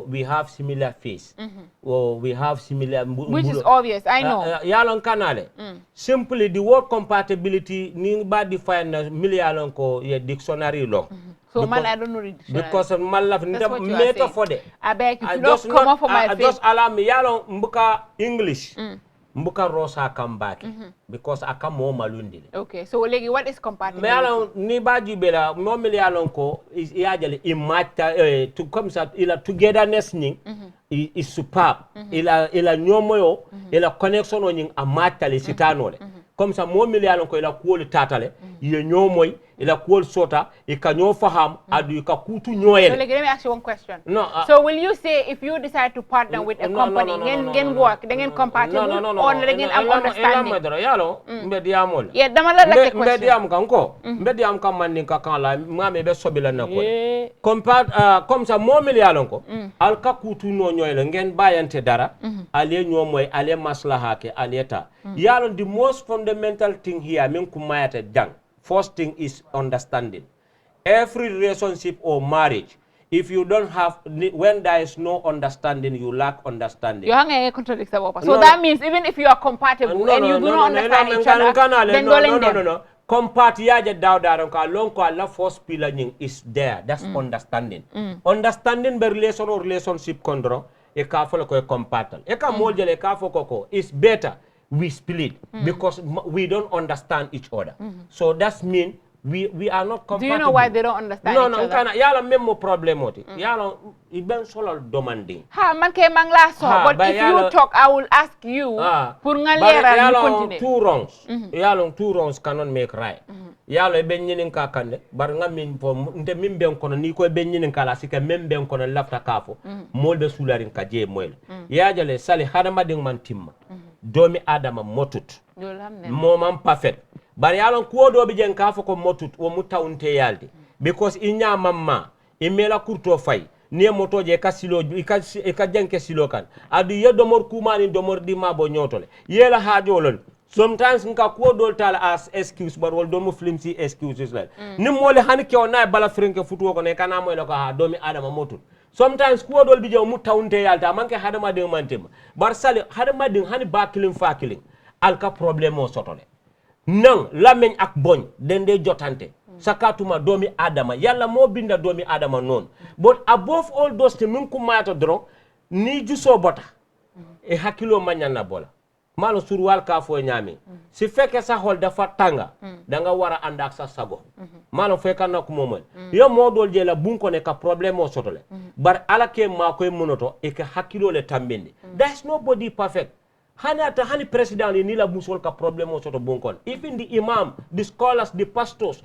we have similar face or we have similar which is obvious, I know. Yalong canale. Simply the word compatibility by define million ko dictionary law. So man, I don't know the dictionary. Because of my love metaphor. I beg you, don't come off of my face. Just allow me yalong mbuka English. mbuka rosa kambaki because aka mo malundi. Okay, so legi what is compatibility? Me alon ni baji bela mo me alon ko is yajale imata to come sa ila togetherness ning is superb. Ila nyomoyo ila connection o ning amata le sitanole. Comme ça mo me alon ko ila ko tatale ye nyomoy ila ko sota e ka nyo faham adu ka kutu nyoyele. So let me ask you one question. No, so will you say if you decide to partner with a company, gen work, then compatible or then understanding? Yalo, mbediamol. Yeah, dama la like question. Mbediam kanko. Mbediam kam man ninka kan la mame be sobila na ko. Comme ça mo me alon ko al ka kutu no nyoyele ngen bayante dara ale nyomoy ale maslaha ke aleta. Yalo the most fundamental thing here min kumayata jang. First thing is understanding. Every relationship or marriage, if you don't have, when there is no understanding, you lack understanding. You hang a contradict about. So that means even if you are compatible and you do not understand each other, then no. Compatible long la first pillar is there. That's understanding. Understanding the relation or relationship control, e ka follow ko compatible. E ka moljele e ka foko is better. We split because we don't understand each other. So that means we are not compatible. Do you know why they don't understand each other? No, yala memo problem oti. Yala iben solo demanding. Ha man ke mangla so, but if you talk, I will ask you. Pour ngalera you continue. Two wrongs. Yala two wrongs cannot make right. Yala ben nyinin ka kande bar nga min po nte min ben kono ni ko ben nyinin kala sika men ben kono lafta kafo molbe sularin ka je moyle. Yajale sali hadama ding man timma. Domi adama motut momam perfect bari yalon ko do bi jen ka fako motut o mutawnte yalde because inya mamma imela kurto fay ne motoje ka silo e ka jenke silo kan adu yedo mor kumani do mor di mabo nyotole yela hajolon sometimes nka ko do tal as excuse but wol do mo flimsi excuses like nim mole han ke on na bala frenke futu ko ne kana moy ko ha domi adama motut. Sometimes kuwa dol bi mu tawnte yalta manke hadama de mantema bar sali hadama de hani bakilin fakilin alka problème o sotole nan lameñ ak boñ den de jotante sakatuma domi adama yalla mo binda domi adama non but above all those things min ko mata dron ni juso bota e hakilo mañana bola malo surwal ka fo ñami si fekke sa hol dafa tanga da nga wara andak sa sago malo fekka nak momol yo modol je la bunko ne ka problème o sotole bar ala ke ma koy monoto e ka hakilo le tambende there's nobody perfect hani president ni la musol ka problème o soto bunkon even the imam the scholars the pastors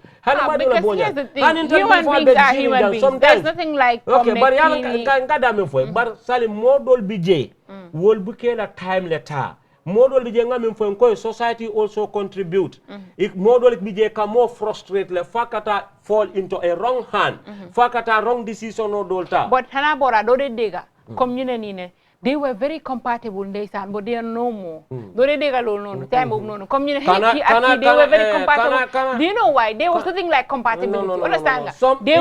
there's nothing like okay bar yalla ka dame fo bar sali modol bi je wol bu ke la time le ta modol bije ngamin fo ko society also contribute ik modol bije ka more frustrate le fakata fall into a wrong hand fakata wrong decision o dolta but hana bora do de dega comme ñu ne ni ne they were very compatible ndeysaan but they are no more do de dega lo non time of non comme ñu ne they were very compatible do you know why there was nothing like compatibility understand they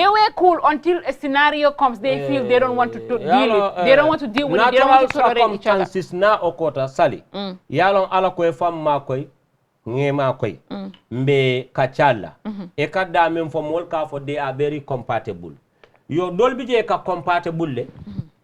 were cool until a scenario comes they feel they don't want to deal with they don't want to deal with it they don't want to tolerate each other na okota sali yalon ala ko fam ma koy ngema koy mbe kachala e kadda men fo mol ka fo they are very compatible yo dolbi je ka compatible le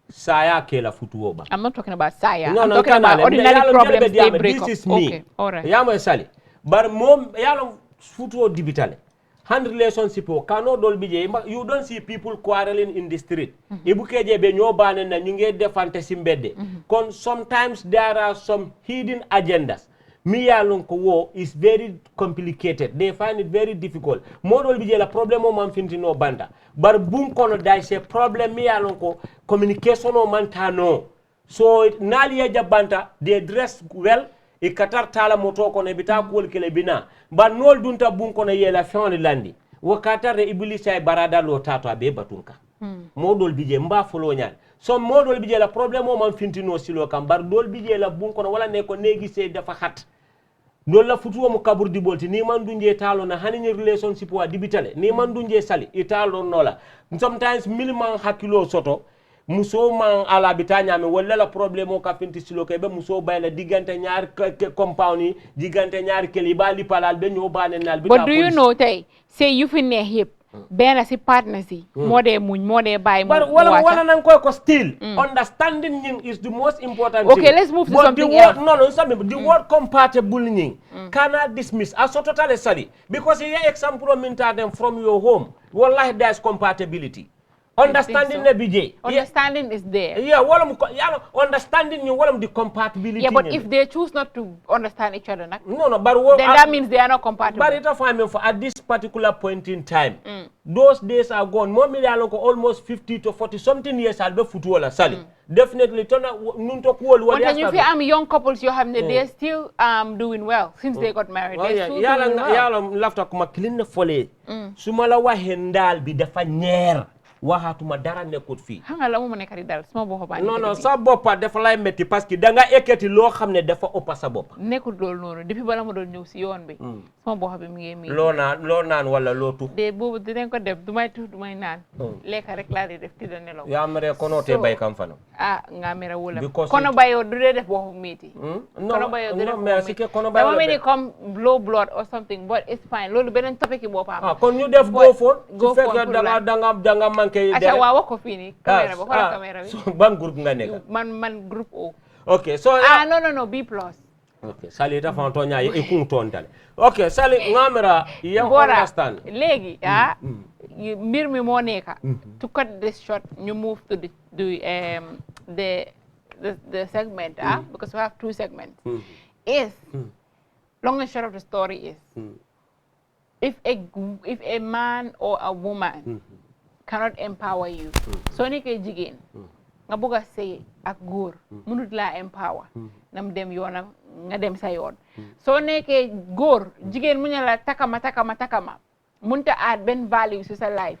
saya ke la futuo ba I'm not talking about saya I'm talking about ordinary problems they break up. This is me. Okay, all right. Yamo sali bar mom yalo futuo dibitale hand relationship o kano dolbi je you don't see people quarreling in the street ibukeje be nyobane na nyinge defante simbedde kon sometimes there are some hidden agendas mi yalon ko wo is very complicated they find it very difficult modol bi je la problème o man fintino banda bar bum kono dai se problème mi yalon ko communication o man tano so nali ya banta they dress well e katar tala moto ko ne bita ko kele bina bar nol dunta bum kono yela fon landi wakata iblis ay barada lo tato abe batunka modol bi je mba folo nyal so modol bi je la problème o man fintino silo kam bar dol bi je la bum kono wala ne ko negi se dafa khat nolla futuwo mo kaburdi bolti ni man dunje talo na hani relationship wa dibitale ni man dunje sali italo nola sometimes miliman hakilo soto muso man ala bitanya me wala la problème o ka finti silo ke be muso bayla digante ñaar compound ni digante ñaar keli bali palal be ño banen nal bita but do you know tay say you fi ne hip benn si partners yi moo dee muñ moo dee bàyyi mu wala nang koy ko still understanding ñing is the most important thing. Okay, let's move to but something the word, else. the word compatible ñing cannot dismiss as a totally study because here example minta them from your home wallahi there's compatibility. Understanding so. BJ. Understanding is there. Yeah, understanding you the compatibility. Yeah, but if they choose not to understand each other, no, but then that means they are not compatible. But at this particular point in time, those days are gone. More almost 50 to 40 something years I'll be futuola sali. Definitely young couples you have they're still doing well since they got married. They're still doing well. Lafta kuma clean fole. Sumala wa hendal bi dafa nyer. Waxatuma dara nekkut fii. xam nga la mu nekk di dal sama bopp ba. non sa boppa dafa lay metti parce que da nga ekkati loo xam ne dafa ëpp sa bopp. nekkul loolu noonu depuis bala ma doon ñëw si yoon bi. sama bopp bi mi ngi loo naan wala loo tux. de boobu dinañ ko def du may tux du may naan. lekk rek laa di def ti da nelaw. yaa mere kono te bay kam fana. nga mere wula. kono bayoo du dee def bopp metti. kono bayoo du def bopp metti. dama mel ni comme low blood or something but it's fine loolu beneen topic yi boppam. kon ñu def go for. su fekkee danga acha waa wax ko fii nii caméra ba xoolal caméra bi ban groupe nga nekk man groupe O okay so no B plus okay sali ta fan tonya e kun ton dale okay sali ngamera ya understand léegi mbir mi moo nekk to cut this short ñu move to the segment because we have two segments is long and short of the story is if a man or a woman cannot empower you. So nekkee jigéen nga bëgg a sëy ak góor mënut laa empower nam dem yoonam nga dem sa yoon soo nekkee góor jigéen mu ne la takama mënut a add benn value si sa life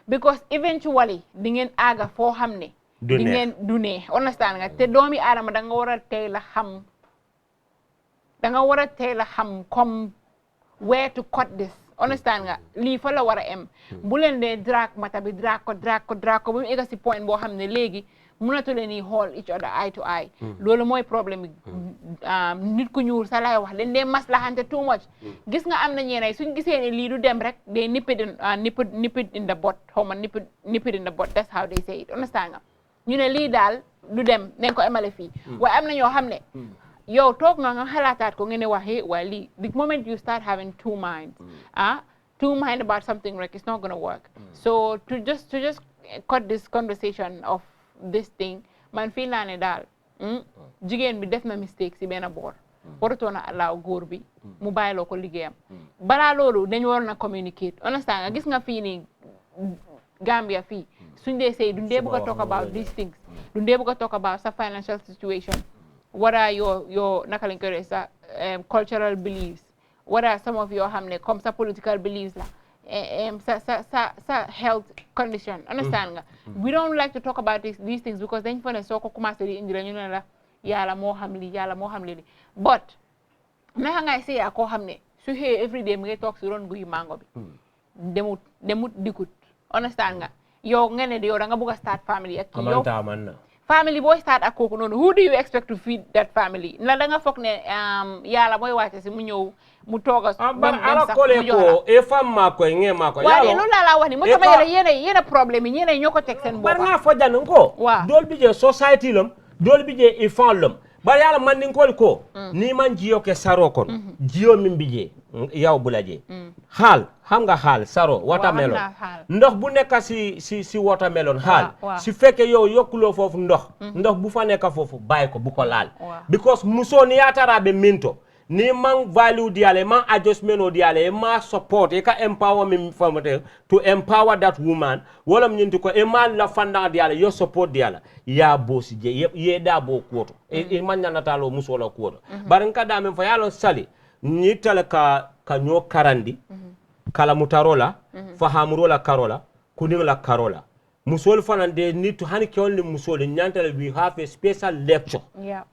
because eventually di ngeen aaga foo xam ne di ngeen du ne understand nga te doomi aadama da nga war a tey la xam comme where to cut this understand nga lii fa la war a em bu leen dee drag mata bi drag ko ba mu egga si point boo xam ne léegi mënatu leen ni xool each other eye to eye loolu mooy problème bi nit ku ñuul sa lay wax leen dee maslaxante too much gis nga am na ñeenay suñ gisee ne lii du dem rek they nip it in the butt xaw ma nip it in the butt that's how they say it understand nga ñu ne lii daal du dem nañ ko emale fii waaye am na ñoo xam ne yow toog nga xalaataat ko ngeen ne waxee waaye lii the moment you start having two minds about something like it's not going to work so to just cut this conversation of this thing man feel naa ne daal jigéen bi def na mistake si benn boor warutoon a allow góor bi mu bàyyiloo ko liggéeyam balaa loolu dañu waroon a communicate understand nga gis nga fii nii Gambia fii suñ dee say duñ dee bëgg a talk about these things duñ dee bëgg a talk about sa financial situation what are your naka lañ ko sa cultural beliefs what are some of your xam ne comme sa political beliefs la sa health condition understand nga we don't like to talk about these things because dañ fa ne soo ko commencé di indi la ñu ne la yàlla moo xam li but naka ngay sëy koo xam ne su xëyee every day mu ngi toog si ron guy mango bi demut dikut understand nga yow nga ne yow da nga bëgg a start family ak yow family boy start ak kooku noonu who do you expect to feed that family la da nga foog ne yàlla mooy wàcce si mu ñëw mu toog a ala kole ko e fam ma ko nge ma ko waaye loolu laa wax ni mo sama yéen problème yi ñeneen ñoo ko teg seen bopp bar nga fo jan ko dool bi je society lam dool bi je e fan lam bar yàlla man ni ko ni man jiyo ke saro kon jiyo min bi je yaw bu la je xaal xam nga xaal saro watermelon ndox bu nekk si watermelon xaal si fekkee yow yokkuloo foofu ndox bu fa nekk foofu bàyyi ko bu ko laal because musoo ni yaataraɓe minto ni man value diale man adjustment o diale ma support e ka empower me famate to empower that woman wala nyinti ko e ma la fanda diale yo support diala ya bosi je ye da bo koto e man nyanatalo musola koto baran ka da men fa yalo sali ni tala ka nyo karandi kala mutarola fahamurola karola kuningla karola musol fanan they need to hani ke only musol nyantale we have a special lecture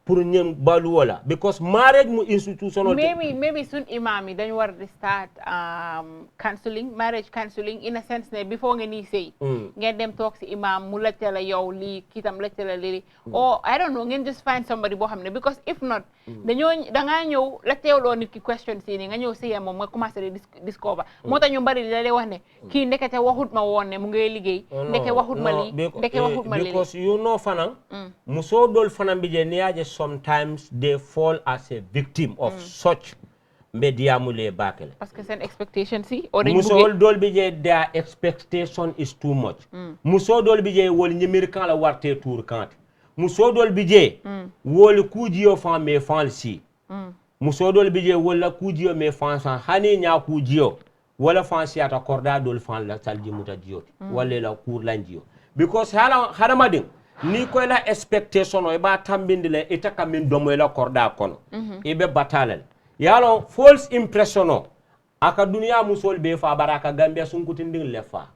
pour ñem balu wala because marriage mu institutional maybe soon imam yi dañu war di start marriage counseling in a sense ne before nga ni sey ngeen dem talk ci imam mu lacce la yow li kitam lacce la li or I don't know ngeen just find somebody boo xam ne because if not dañoo da nga ñëw la teewloo nit ki question si ni nga ñëw sey moom nga commencé di discover moo tax ñu bari da lay wax ne kii ndekete waxut ma woon ne mu ngay liggéey ndeke waxut ma li ndeke waxut ma li because you know fanan muso dol fanan bi je niaje sometimes they fall as a victim of such media mule bakele parce que sen expectation si muso dol bi je their expectation is too much muso dol bi je wol ñimir kan la warte tour kan muso dol bi je wol kujiyo fa me fan si muso dol bi je wol la kujiyo me fan hani nya kujiyo wala fan si ata korda dol fan la salji muta jiyo wala la kur lanjiyo because hala madin ni ko la expectation o ba tambindi le itaka min domo la korda kono ibe batalal yalo false impression o aka dunia musol be fa baraka gambia sunkutindin le fa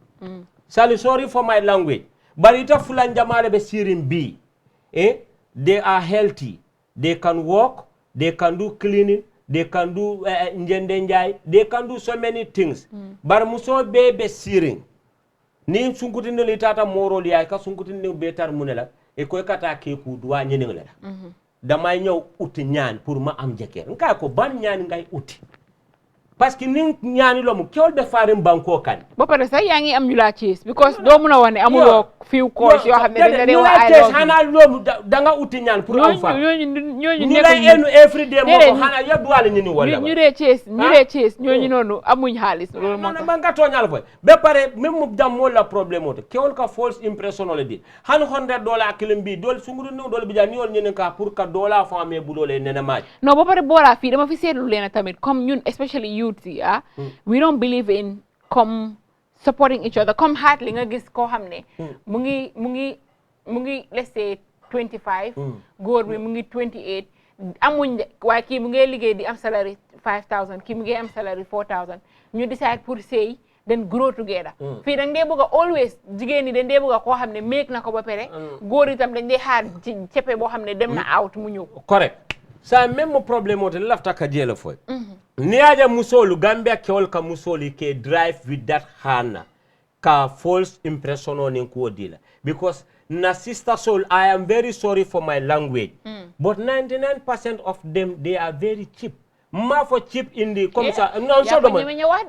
sorry for my language but ita fulan jamale be sirim bi they are healthy, they can walk, they can do cleaning, they can do njendenjai, they can do so many things but muso be siring ni sunkutinde li tata moro li ay ka sunkutinde betar munela e koy kata ke ku duwa ñening la damay ñew uti ñaan pour ma am jeker nka ko ban ñaan ngay uti parce que ni ñaani lo mu kewol be farim banko kan ba pare sax yaangi am ñu la chase because do mu na wone amuloo few calls yo xamne dañ la dé wax ay lo xana lo da nga uti ñaan pour am fa ñooñu nekk enu everyday moko xana yeb duwale ñini wala ñu dé chase ñooñu nonu amuñ xaalis loolu mo man nga toñal fo be pare même mu dam mo la problème o kewol ka false impression le di han $100 kilim bi dol sunguru no dol bi ja ni wol ñene ka pour ka dollar fa me bu dole nena maaj non ba pare Bora fi dama fi sétlu leena tamit comme ñun especially we don't believe in supporting each other comme hardly nga gis ko xamne mu ngi let's say 25 goor bi mu ngi 28 amuñ way ki mu ngi liggéey di am salary 5000 ki mu ngi am salary 4000 ñu decide pour say then grow together fi dañ dé bëgg always jigéen ni dañ dé bëgg ko xamne make na ko ba péré goor itam dañ dé xaar ci ciépé bo xamne dem na out mu ñëw correct ça même problème o te lafta ka jela foy niaja musolu gambia kewol ka musoli ke drive with that hana ka false impression on ko dila because na sister soul I am very sorry for my language but 99% of them they are very cheap ma for cheap in the comme ça non so do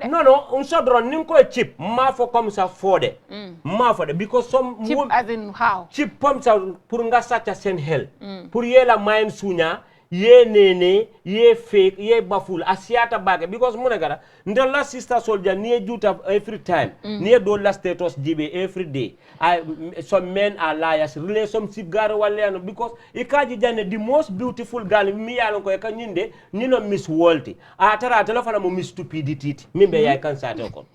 non on so do nin ko cheap ma for comme ça fode ma for because some cheap as in how cheap comme ça pour nga sacha sen hell pour yela mind sunya ye nene ye fake ye baful asiata bage because munagara ndalla sister soldier ni juta every time ni do la status jibe every day some men are liars relationship gar walleno because ikaji janne the most beautiful girl mi yalon ko e ka nyinde nino miss world atara telefona mo miss stupidity mimbe yay kan sate ko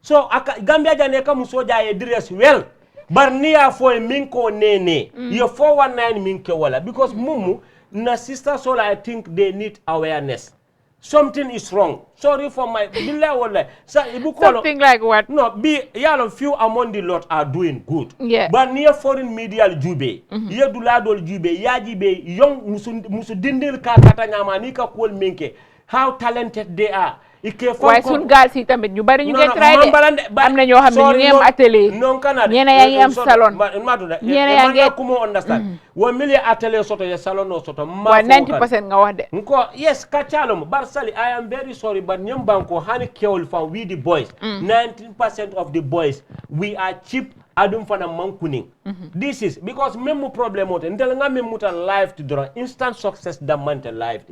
so aka gambia janne ka musoja e dress well bar niya fo min ko nene yo 419 min ke wala because mumu na sister soul I think they need awareness something is wrong sorry for my billahi wallahi something like what no be yalo few among the lot are doing good but near foreign media jube ye duladol jube yajibe young musu dindil ka kata nyama ni ka kol menke how talented they are waaye sun gaal si tamit ñu bari ñu ngi try de am na ñoo xam ne ñu ngi am atelier ñeena yaa ngi am salon ñeena yaa ngi kumo understand wo mili atelier soto ya salon no soto ma 90% nga wax de nko yes ka chalom bar sali I am very sorry but ñem banko hani kewol fa we the boys 90% of the boys we are cheap adum fana mankuning this is because memu problem ote ntel nga memuta life to draw instant success da mental life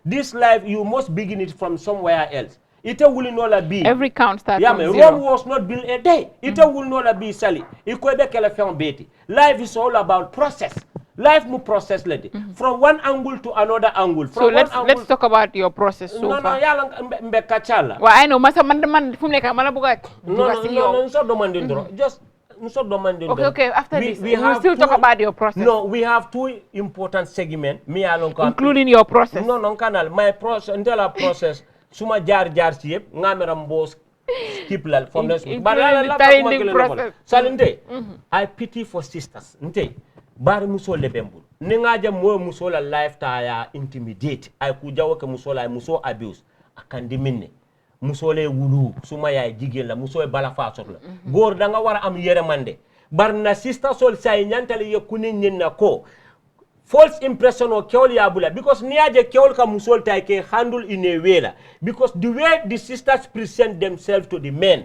this life you must begin it from somewhere else it will not be every count starts from zero. Rome was not built a day it will not be sali ikobe kala fen beti life is all about process life mu process lady from one angle to another angle from so let's talk about your process so far no yalla mbe kachala wa I know man fu nek man buga no so demande ndro just okay after this we will still talk about your process no we have two important segments me alon including your process no canal my process ndela process suma jaar ci yeb ngamera mboss keep la from the process. Salinte, I pity for sisters. Nte, bari muso lebembul. Ningaja mo muso la lifetime intimidate. Ay kujawa ke muso la muso abuse. Akandimine. Muso le wulu suma ya jigel la muso e bala fa sotla. Gor da nga wara am yeremande. Bar na sister sol say nyantale ye kunin nyinna ko. False impression or kewol yabula because niaje kewol ka musol take handle in a way la because the way the sisters present themselves to the men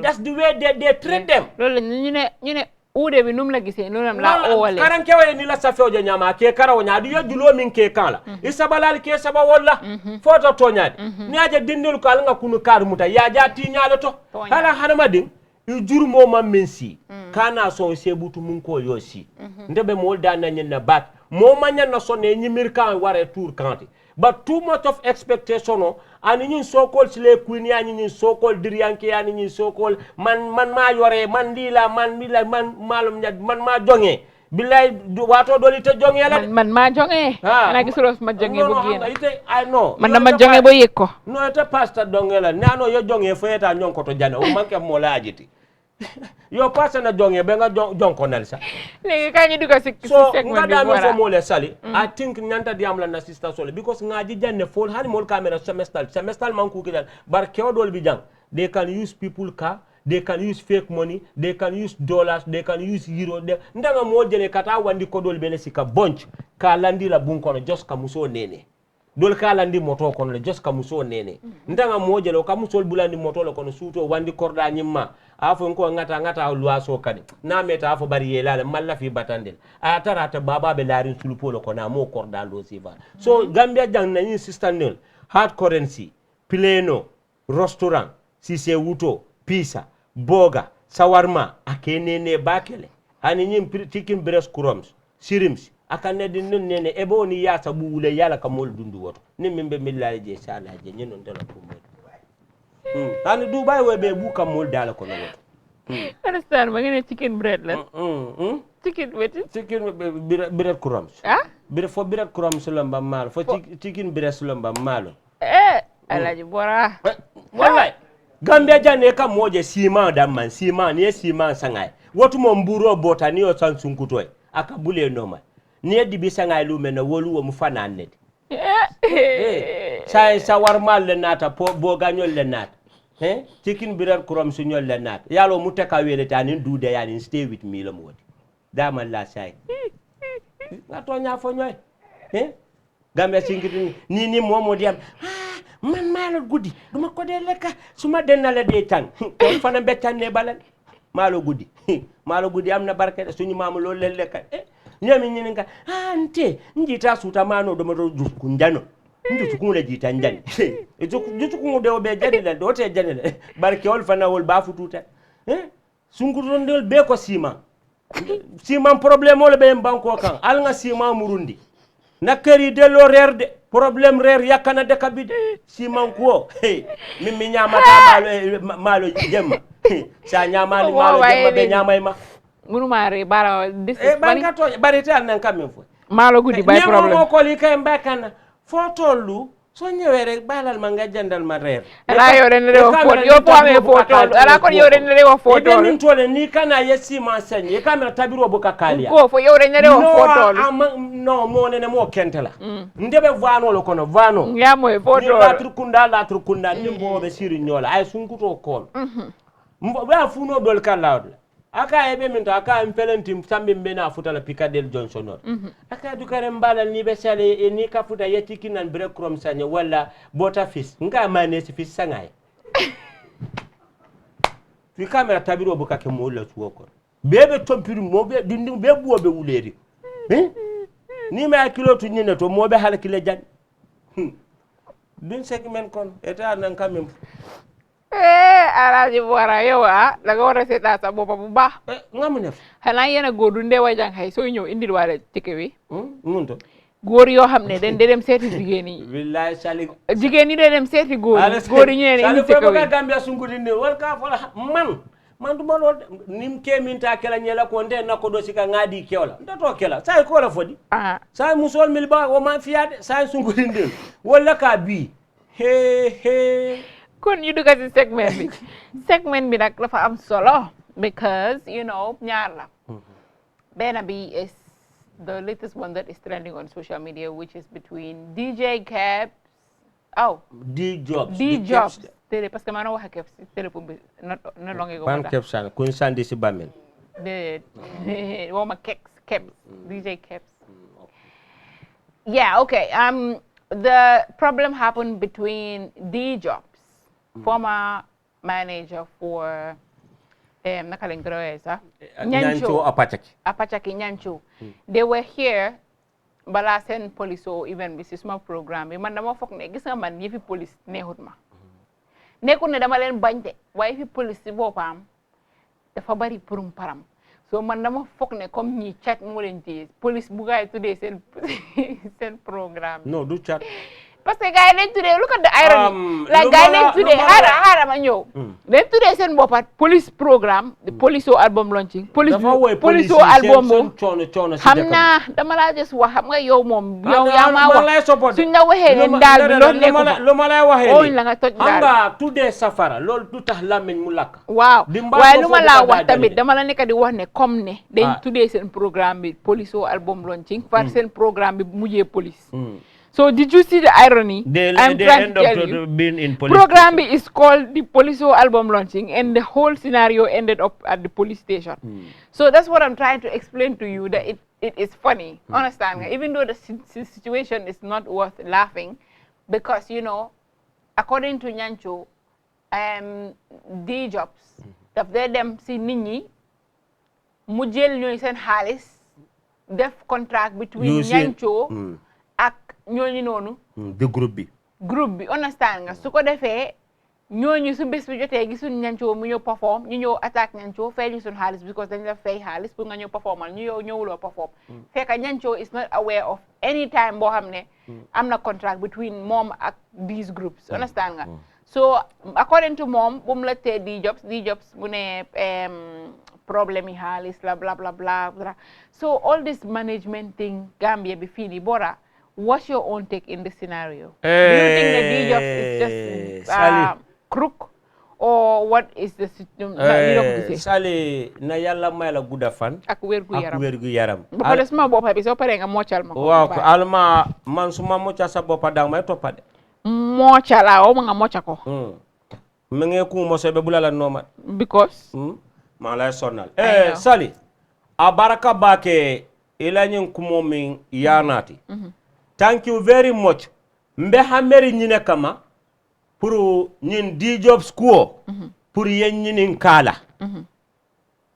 that's the way they treat them lolu ñu ne ude bi num la gisee nonam la owale karan kewol ni la safejo nyama ke karawo nyaadi yo julo min ke kala isabalal ke saba walla foto to nyaadi niaje dindel ko alanga kunu kar muta ya jati nyaalo to hala hanama juru mo mammensi kana so sebutu mun ko yosi ndebe mo dana nyen bat mo manya na so ne nyimir kan ware tour kanti but too much of expectation ani nyin so called slave queen ya nyin so called diriyanke ya nyin so called man ma yore man dila man malum nyad man ma jonge billahi wato doli te jonge la man ma jonge ana gisulos ma jonge bu gene I know man ma jonge bo yekko no ete pastor donge la nano yo jonge feta nyonko to jana o manke mo la ajiti yo passa na jonge be nga jonko nal sa legi kañu duga ci so ngada no fo mo le sali I think nyanta diam la na sister sole because ngaji janne fol hani mol camera semestral man ku kidal bar kewdol bi jang they can use people car they can use fake money they can use dollars they can use euro ndanga mo jene kata wandi ko dol bele sika bunch ka landi la bun kono just kamuso nene dol ka landi moto kono le just kamuso nene ndanga mo jelo kamuso bulandi moto le kono suto wandi korda nyimma afo nko ngata luaso kadi na meta afo bari yelale malla fi batandel a tarata baba be larin sulpolo kona mo korda lo siva so Gambia jang na yin sister nel hard currency pleno restaurant sise wuto pizza boga sawarma akenene bakele ani nyim chicken breast crumbs sirims akane din nene ebo ni yasa buule yala kamol dundu woto ni mimbe millaje je sala je nyenon dala ko mo ani Dubai we be buka mol dala ko non understand ma ngene chicken bread la chicken bread crumbs bread crumbs lamba mal fo chicken breast lamba malo ALH Bora wallahi Gambia jane ka moje sima damman sima ni sima sangay wotu mo mburo bota ni o san sunkutoy aka bule normal ni dibi sangay lu mena wolu wo mu fanane sai sawarma le nata po boga nyol le nata chicken bread crumbs nyol le nata yalo mu teka wele tani dude yani stay with me lo modi dama la sai ngato nya fo nyoy Gambia singiti ni momo diam man malo gudi duma ko de leka suma denale de tan ko fana betan ne balal malo gudi amna barke suñu mamu lo le leka nyami nyini nga ante njita suta mano do mo jusku njano njutu kule jita njani jutu kungu de obe jadi la do te jadi la barke wol fana wol ba fututa sunguru ndol be ko sima problème wol be banko kan al nga sima murundi nakari de lo rerde problème rer yakana de kabide sima ko mimi nyama ta malo jemma sa nyama ni malo jemma be nyama ma munu mare bara this is funny bari tan nan kam fo malo gudi bay problem mo ko li kay mbakana fo tollu so ñewé rek balal ma nga jandal ma reer ala yo ren rew fo yo po amé fo tollu ala ko yo ren rew fo tollu min tole ni kana yesi ma sañ e kamera tabiro bu kakalia ko fo yo ren rew fo tollu no mo ne mo kentela ndebe vano lo kono vano ya moy fo tollu la turkunda ni bo be siri nyola ay sunkuto kol ba funo dol kala aka ebe minto aka impelenti sambi mbena futala Piccadilly Johnson aka dukare mbala ni be sale ni ka futa yetiki nan break crumbs sanya wala bota fish nga manesi fish sangay fi camera tabiro buka ke mo la tuoko bebe tompiru mo be dindi be buo be wuleri ni ma kilo tu nyina to mo be halakile jan dun segment kon eta nan kamem ALH Bora yow da nga wara seeta sa bopa bu baax ngamu def xana yena goor du ndewa jang hay soy ñew indil wala tike wi munto goor yo xamne den dem seeti jigéen yi billahi sali jigéen yi dem seeti goor goor yi ñene indi tike wi Gambia sungudi ni wal ka fala man duma lol nim keminta kala nyela ko nde nako do sika ngadi kewla ndato kela say ko la fodi say musol mil ba o man fiade say sungudi ndel wala ka bi he kon ñu dugg ci segment bi nag dafa am solo because you know ñaar la benn bi is the latest one that is trending on social media which is between DJ Kerr D Jobs télé parce que maanaam wax ak téléphone bi na longe ko ban Kerr san kun sandi si bamel de woma Kerr DJ Kerr yeah okay the problem happened between D Jobs former manager for naka lañ ko doon sax Nyancho Apachaki Nyancho they were here balaa seen police o event bi si suma programme bi man dama foog ne gis nga man yëfi police neexut ma nekkul ne dama leen bañ de waaye yëfi police si boppam dafa bari purum param so man dama foog ne comme ñi chat moo leen téye police bu gaay tuddee seen programme non du chat parce que gars yi leen tuddee look at the irony like gars yi leen tuddee xaara ma ñëw leen tuddee seen boppat police programme the police o album launching police o album moom xam naa dama laa just wax xam nga yow moom yow yaa maa wax suñ la waxee leen daal bi loolu nekku fa lu ma lay waxee ooñ la nga toj daal xam nga tuddee safara loolu du tax làmmiñ mu lakk waaw waaye lu ma laa wax tamit dama la nekk di wax ne comme ne dañ tuddee seen programme bi police o album launching far seen programme bi mujjee police So did you see the irony? I'm trying to tell you. Program is called the Poliso album launching and the whole scenario ended up at the police station. So that's what I'm trying to explain to you that it is funny. Understand? Even though the situation is not worth laughing because, you know, according to Nyancho, D Jobs, daf dee dem si nit ñi mu jël ñooy seen xaalis def contract between Nyancho ak ñooñu noonu de groupe bi understand nga su ko defee ñooñu su bés bi jotee gisuñ Nyancho mu ñëw perform ñu ñëw attaque Nyancho fay ñu suñ xaalis because dañ la fay xaalis pour nga ñëw performal ñu yow ñëwuloo perform fekk Nyancho is not aware of any time boo xam ne am na contract between moom ak these groups understand nga so according to moom bu mu la tee D Jobs mu ne problème yi xaalis la bla bla bla so all this management thing Gambia bi fii nii Bora what's your own take in this scenario? Do you think that D Jobs is just crook or what is the situation? Sali na yàlla may la gudda fan ak wér gu yaram ba pare suma boppa bi soo paree nga moccal ma ko waaw ko alma man suma mocca sa boppa dang may toppa de moccala o ma nga mocca ko me nge ku mo sebe bulala noma because ma lay sonal Sali a baraka bake ila nyin kumo min yanati thank you very much mbe hameri nyine kama pour nyin D Jobs kuo pour yen nyinin kala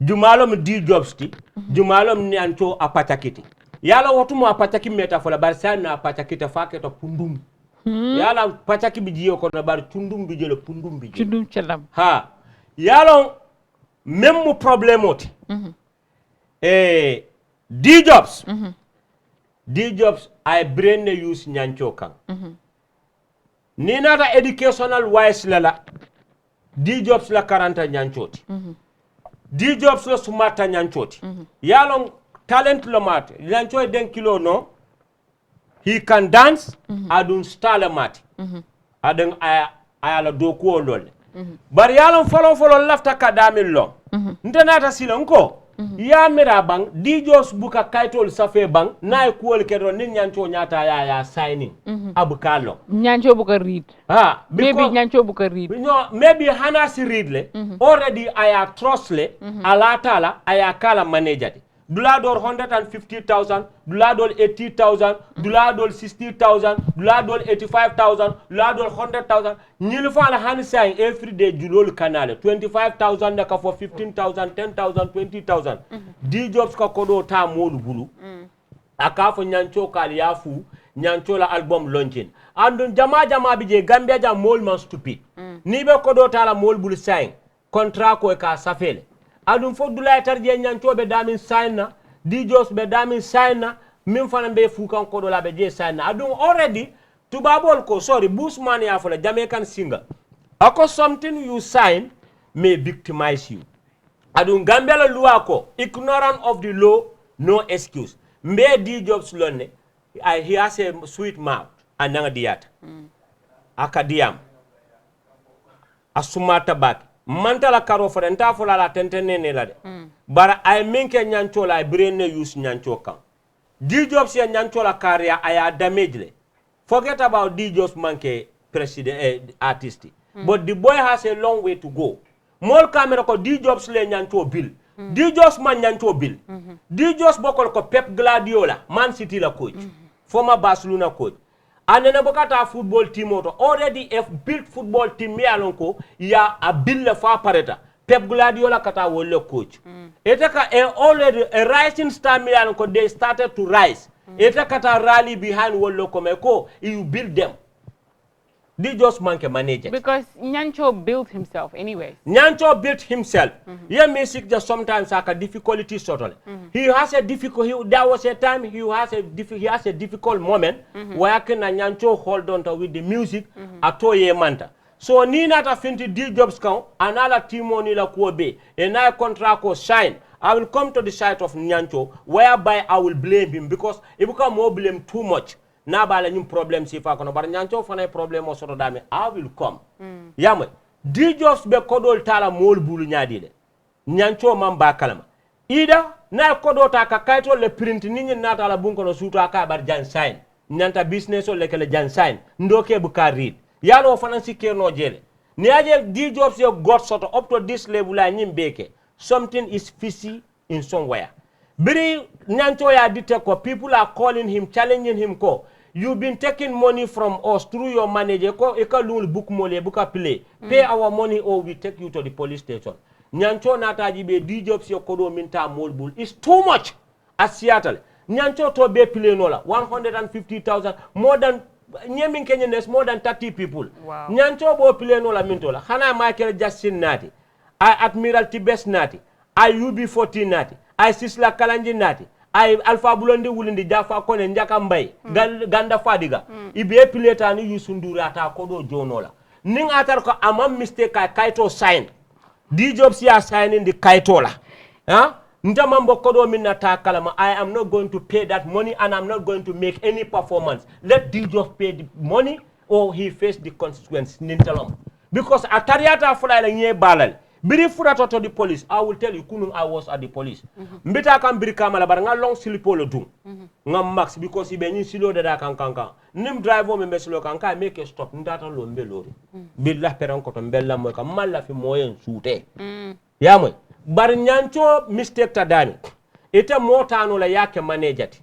jumalom D Jobs ti jumalom Nyancho apachakiti yala wotumo apachaki meta fola bar sana apachakita faketo pundum yala pachaki bijiyo ko na bar tundum bijelo pundum bijelo tundum chelam ha yala même mu problème oti D Jobs ay brain ne use Nyancho kan ni nata educational wise la D Jobs la karanta Nyanchoti D Jobs la sumata Nyanchoti yalong talent lo mate Nyancho den kilo no he can dance adun style mate adun ayala doku ondol bar yalong follow lafta kadamil long ntenata silonko ya mira bang D Jobs buka kaitol safe bang na kuol kedo ni Nyancho nyata ya signing abukalo Nyancho buka read maybe Nyancho buka read no maybe hana si read le already aya trust le alatala aya kala manager dulador 150,000 dulador 80,000 dulador 60,000 dulador 85,000 dulador 100,000 ñil fa la han say every day julol kanale 25,000 naka for 15,000 10,000 20,000 D Jobs ka kodo ta molu bulu aka fo Nyancho kal yafu Nyancho la album launching andun jama bije Gambia jam mol man stupid ni be kodo ta la mol bulu say contrat ko ka safele adum fo dulay tarje Nyancho be damin sign na D Jobs be damin sign na min fana be fukan kodo la be je sign na adum already tubabol ko sorry Bushman ya fola Jamaican singer ako something you sign may victimize you adum Gambia la loi ko ignorant of the law no excuse mbe D Jobs lonne he has a sweet mouth ananga diata akadiam asumata bak mantala karo fo nta fo la tentene ne la de bara ay minke nyancho la brene use nyancho kan D-Job si nyancho la career aya damage le forget about D-Job's manke president artist but the boy has a long way to go mol camera ko D-Job's le nyancho bill D-Job's man nyancho bill D-Job's bokol ko Pep Guardiola Man City la coach former Barcelona coach and then bokata football team auto already a built football team me alonko ya a bill le fa pareta Pep Guardiola kata wolle coach etaka already a rising star me alonko they started to rise etaka kata rally behind wolle komeko you build them they just manke manage it. Because Nyancho built himself anyways. Nyancho built himself. Yeah, music just sometimes like a difficulty totally. He has a difficult. There was a time he has a difficult moment where can Nyancho hold on to with the music atoye manta. So ni nata finti D-Jobs count another team on ila kuobe and I contract or sign. I will come to the side of Nyancho whereby I will blame him because if you can more blame too much. Na bala nyum problem si fa kono bar nyancho fana problem o soto dame I will come yamay D-Jobs be kodol tala mol bulu nyaadi de nyancho mamba kalama ida na kodo ta ka kayto le print ninyi nata la bunko no suto aka bar jan sign nyanta business o le kele jan sign ndoke bu ka read yalo fana si kerno jele ni aje D-Jobs yo got soto up to this level la nyim beke something is fishy in somewhere. Biri nyancho ya dite ko people are calling him challenging him ko you've been taking money from us through your manager ko eka lul book mole buka play pay our money or we take you to the police station nyancho nata jibe D-Jobs yo kodo minta molbul is too much at Seattle nyancho to be play nola 150,000 more than nyeming Kenyanes more than 30 people wow. Nyancho bo play nola mintola hana Michael Justin nati I Admiral Tibes nati I UB14 nati I Sisla Kalanji nati I Alpha Bulondi wulindi Jafa Kone Njaka Mbay Ganda Fadiga Ibe pileta ni Yusunduri ata kodo jonola ning atar ko amam mistake kaito sign D-Jobs ya signing the kaito la Ntamambo kodo minna ta kalama I am not going to pay that money and I'm not going to make any performance let D-Jobs pay the money or he face the consequence nintalom because atariata fula la nye balal biri furato to the police I will tell you kunun I was at the police mbita kan biri kamala bar nga long silipolo dum nga max because ibe nyi silo de da kan nim driver me meslo kan ka make a stop ndata lo mbelori billah peran ko to mbella moy kam malla fi moyen soute ya moy bar nyancho mistake ta dami ite motano la yake managati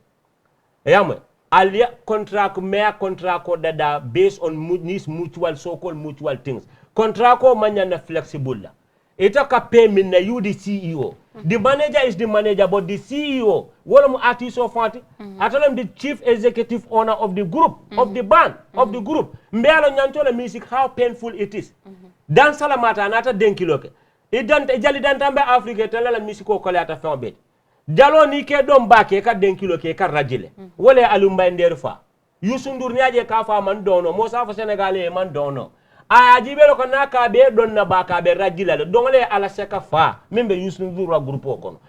ya moy alia contract me contract ko dada based on mutual so called mutual things contract ko manyana flexible la Itaka pay me na you the CEO. The manager is the manager, but the CEO, what artist of party, I tell him the chief executive owner of the group, of the band, of the group. Mbelo nyantola music, how painful it is. Dan salamata anata denkiloke. Jali dantambe Africa tala music o kole ata fambet. Jalo ni ke dom bake ka denkiloke ka rajile. Wole alumba nderfa. Yusundur niaje ka fa man dono, Mosa fa Senegalais man dono. Ajibelo kana ka be don na baka be rajila dongole ala seka fa membe yusnu dura grupo kono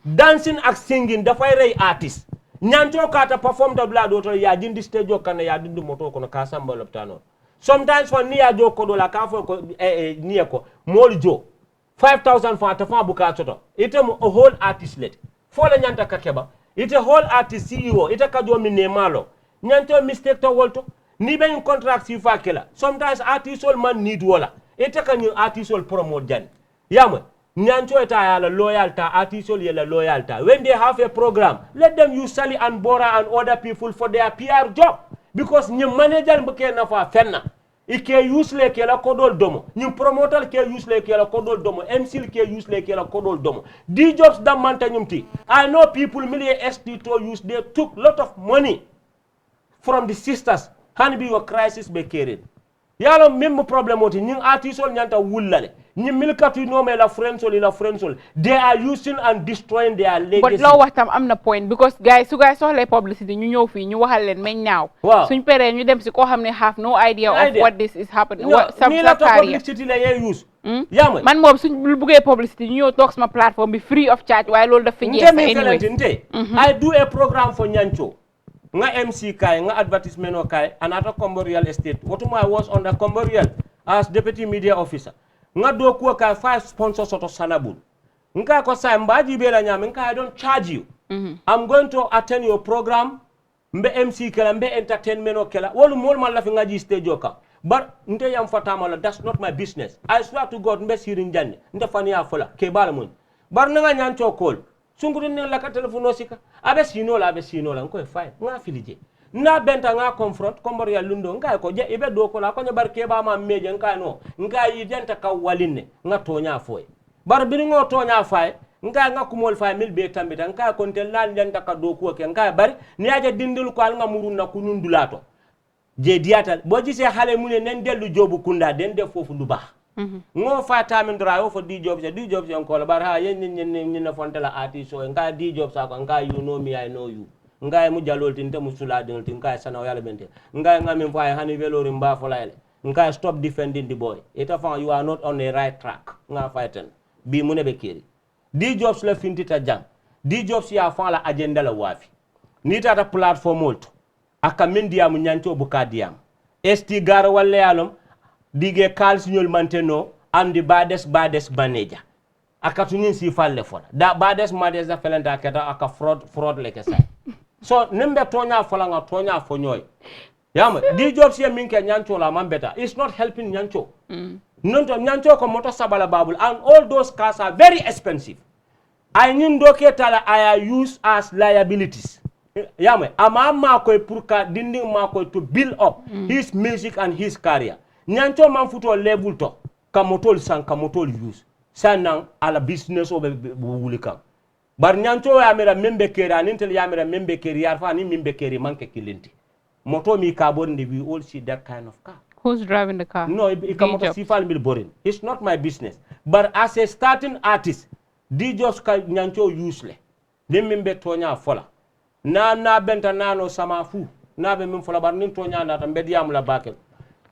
dancing and singing da fay ray artist nyanto ka ta perform da bla do to ya dindi stage o kana ya dindi moto kono ka samba loptano sometimes for niya jo ko do la ka fo ko niya ko moljo 5,000 fa ta fa buka toto ite mo whole artist let fo la nyanta ka keba ite whole artist CEO ite ka jo mi ne malo nyanto mistake to wolto ni ben contract si fa kela sometimes artist all man need wala ite kan you artist all promote jan yama nyancho eta ya la loyalty artist all la loyalty when they have a program let them use Sally and Bora and other people for their PR job because ni manager mbake na fa fenna ike use le kela kodol domo ni promoter ke use le kela kodol domo MC ke use le kela kodol domo D-Jobs da manta nyumti I know people million ST to use they took lot of money from the sisters can be your crisis be carried yalo même problème oti ñing artiste ol ñanta wulale ñi milkatu no me la friendsol they are using and destroying their legacy but lo waxtam amna point because guys su guys soxlé publicity ñu ñëw fi ñu waxal leen meñ ñaaw suñ péré ñu dem ci ko xamné have no idea of what this is happening what some publicity la yé use yama man mom suñ bëggé publicity ñu ñëw tok sama platform bi free of charge way loolu da fi jeex anyway I do a program for Nyancho nga MC kai nga advertisement o kai anata Combo Real Estate whatuma I was on the Combo Real as deputy media officer nga do ko ka 5 sponsors soto sanabul nka ko sa mbaji be la nyam nka I don't charge you I'm going to attend your program mbe MC kala mbe entertainment o kala wolu mol mal la fi ngaji stage ka but nte yam fatama la that's not my business I swear to God mbe sirin janne nte fani ya fola ke bala mun bar nga nyanto call sunguru ne la ka telephone sika abe sino la nko fine nga filije na benta nga confront kombor ya lundo nga ko je ibe do ko la ko bar ke ba ma meje nga no nga yi denta ka walinne nga tonya foy bar bi ngo tonya fay nga kumol fay mil be tambita nga ko tel lal denta ka do ko ke nga bari ni aje dindul ko al nga murun na kunun dulato je diatal bo gisee xale mu ne nen delu jobu kunda den def fofu lu bax ngo fata min drayo fo di job on ko bar ha yen ni na fontela artist so nga di job sa ko nga you know me I know you nga mu jalol tin te musula dingol tin nga sana yalla bente nga min fay hani velori mba fo layle nga stop defending the boy eta fa you are not on the right track nga fighten bi mu ne be kiri di jobs la fintita jang di jobs ya fa la agenda la wafi ni tata platform molto aka min diamu nyanto buka diam esti gar walla yalom dige kal signol manteno am the baddest manager aka tunin si falle fola da baddest manager felenta keta aka fraud leke sa so nembe tonya fola nga tonya fonyoy yama di jobs ye minke nyanto la mambeta it's not helping nyanto nonto nyanto ko moto sabala babul and all those cars are very expensive I nyindo ketala I use as liabilities yama ama makoy pour ka dindi makoy to build up his music and his career nyanto man futo level to kamotol san kamotol use sanan ala business o be wulika bar nyanto ya mera membe keri anintel ya mera membe keri yarfa ni membe keri manke kilenti moto mi carbon we all see that kind of car. Who's driving the car? No, it comes to sifal mil borin. It's not my business. But as a starting artist, DJs ka nyancho useless. Dem membe tonya fola. Na benta nano samafu. Na be min fola bar nin tonya na tambe diam la bakel.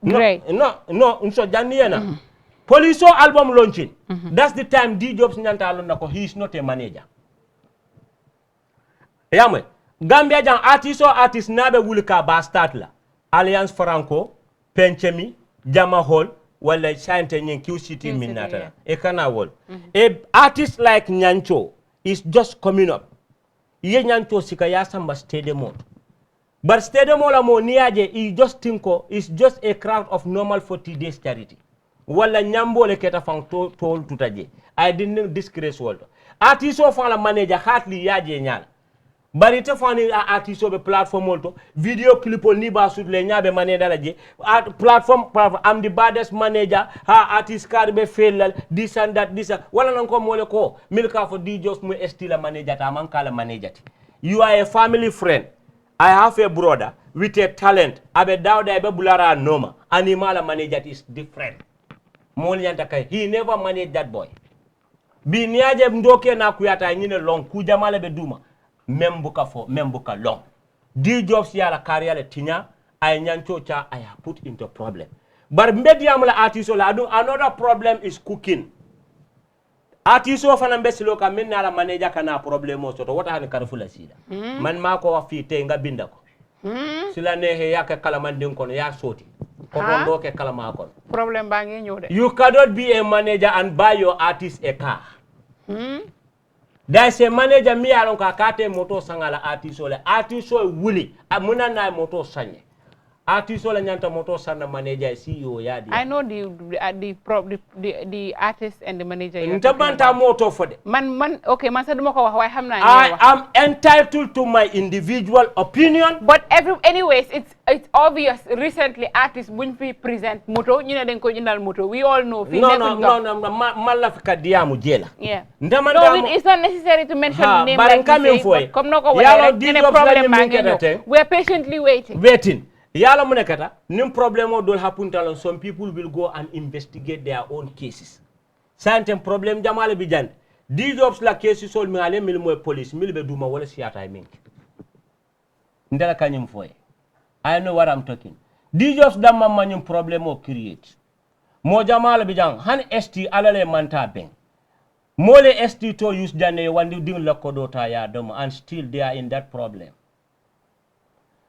Great. No, unso janiena. Police album launching. That's the time DJs nyanta alon nako he is not a manager. Yamwe. Gambia jang artist nabe wulika ba start la. Alliance Franco, Penchemi, Jama Hall, wala Shante Nyen QCT Minata. E kana wol. A artist like Nyancho is just coming up. Ye Nyancho sika yasamba stadium. But stadium la mo niaje is just tinko is just a crowd of normal 40 days charity. Wala nyambo le keta fang tol tutaje. I didn't disgrace world. Artist of la manager hardly yaje nyala. Bari te fani artist be platform molto video clip ni ba sud le nyabe manager laje platform am the baddest manager ha artist card be fail this and that wala nan ko mole ko milka fo di just mu estila manager ta man kala manager you are a family friend I have a brother with a talent abe dawda be bulara noma animal manager is different mol nyanta kay he never managed that boy bi niaje ndoke na kuyata nyine long ku jamale be duma membuka long. D jobs yala career tinya I nyancho cha I have put into problem. But medium la artiso la another problem is cooking. Artiso fana mbesilo ka minna la manager kana problemo soto wata hani karfula sida. Man mako wa fite nga bindako. Sila nehe yake kala mandin kono ya soti. Kono ndoke kala makon. Problem bangi nyode. You cannot be a manager and buy your artist a car. There's a manager mi alon ka kate moto sangala artiso wuli amuna na moto sanye artiso la nyanta moto sana manager CEO yadi I know the artist and the manager ntabanta moto fode man okay man saduma ko wax way xamna I am entitled to my individual opinion but anyways it's obvious recently artists buñ fi present moto ñu ne dañ ko jëndal moto we all know fi no mala fika diamu jela yeah no it's not necessary to mention the name like say, comme noko wala rek problem mangi we are patiently waiting yala munekata nim problemo dol happen talon some people will go and investigate their own cases santem problem jamale bi jande di jobs la cases sol mi ale mil moy police mil be duma wala siata mink ndela kanyum foy I know what I'm talking di jobs damma manyum problemo create mo jamale bi jang han st alale manta ben mole st to use jane wandi ding lakodota ya dom and still they are in that problem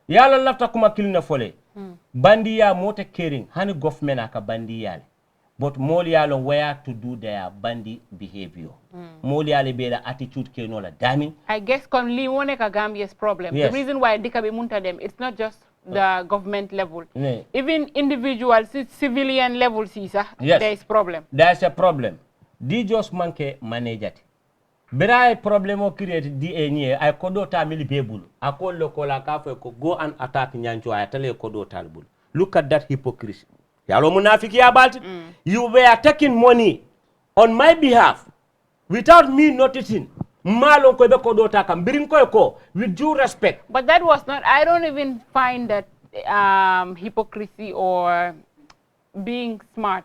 yala lafta kuma kilina fole bandiya mota kering hani government aka bandiyale but molialo where to do their bandy behavior. Moliale be the attitude ke no la dami. I guess kon li wone ka Gambia's problem. Yes. The reason why dikabi munta them, it's not just the government level. Ne. Even individual civilian level sisa, Yes. there is problem. There's a problem. Di just manke manage it. Bera problem o create di enye ay kodo ta mili bebul. Akol lokola ka fe ko go and attack nyancho ay tele kodo talbul. Look at that hypocrisy. Yalo munafiki about it. You were taking money on my behalf without me noticing. Malo ko be kodo ta kam birin ko with due respect. But that was not, I don't even find that hypocrisy or being smart.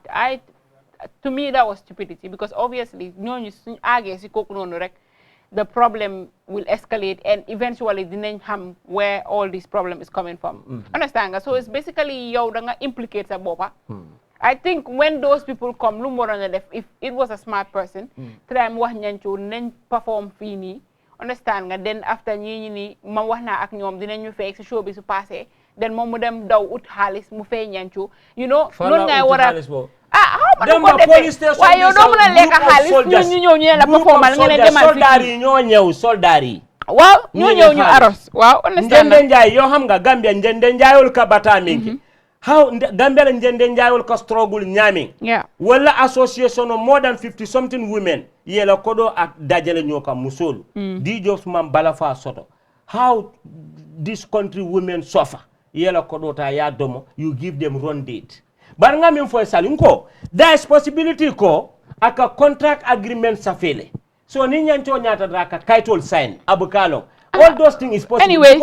To me, that was stupidity, because obviously, the problem will escalate and eventually dinañ xam where all this problem is coming from. Understand? So it's basically yow da nga implicate sa bopa. I think when those people come, if it was a smart person, try mo wax ñancho nañ perform fii nii, understand nga, then after ñi ma wax na ak ñoom dinañ ñu fay sa show bi su passé, then moom mu dem daw ut xaalis mu fay ñancho, you know, loolu ngay war a waaye yow doo mën a lekk xaalis ñu ñëw ñu la performal nga ne demal soldat yi waaw ñoo ñëw ñu aros waaw understand Njende Njaay yoo xam nga Gambia Njende Njaayol ka bata minki how Gambia Njende Njaayol ka struggle ñaami wala association of more than 50 something women yela kodo ak dajale ñoo ka musolu di jobs mam bala fa soto how this country women suffer yela kodo ta ya domo you give them run date bar nga min foy salin ko there is possibility ko aka contract agreement safele so ni nyancho nyata draka kaitol sign abukalo all those things is possible. Anyways,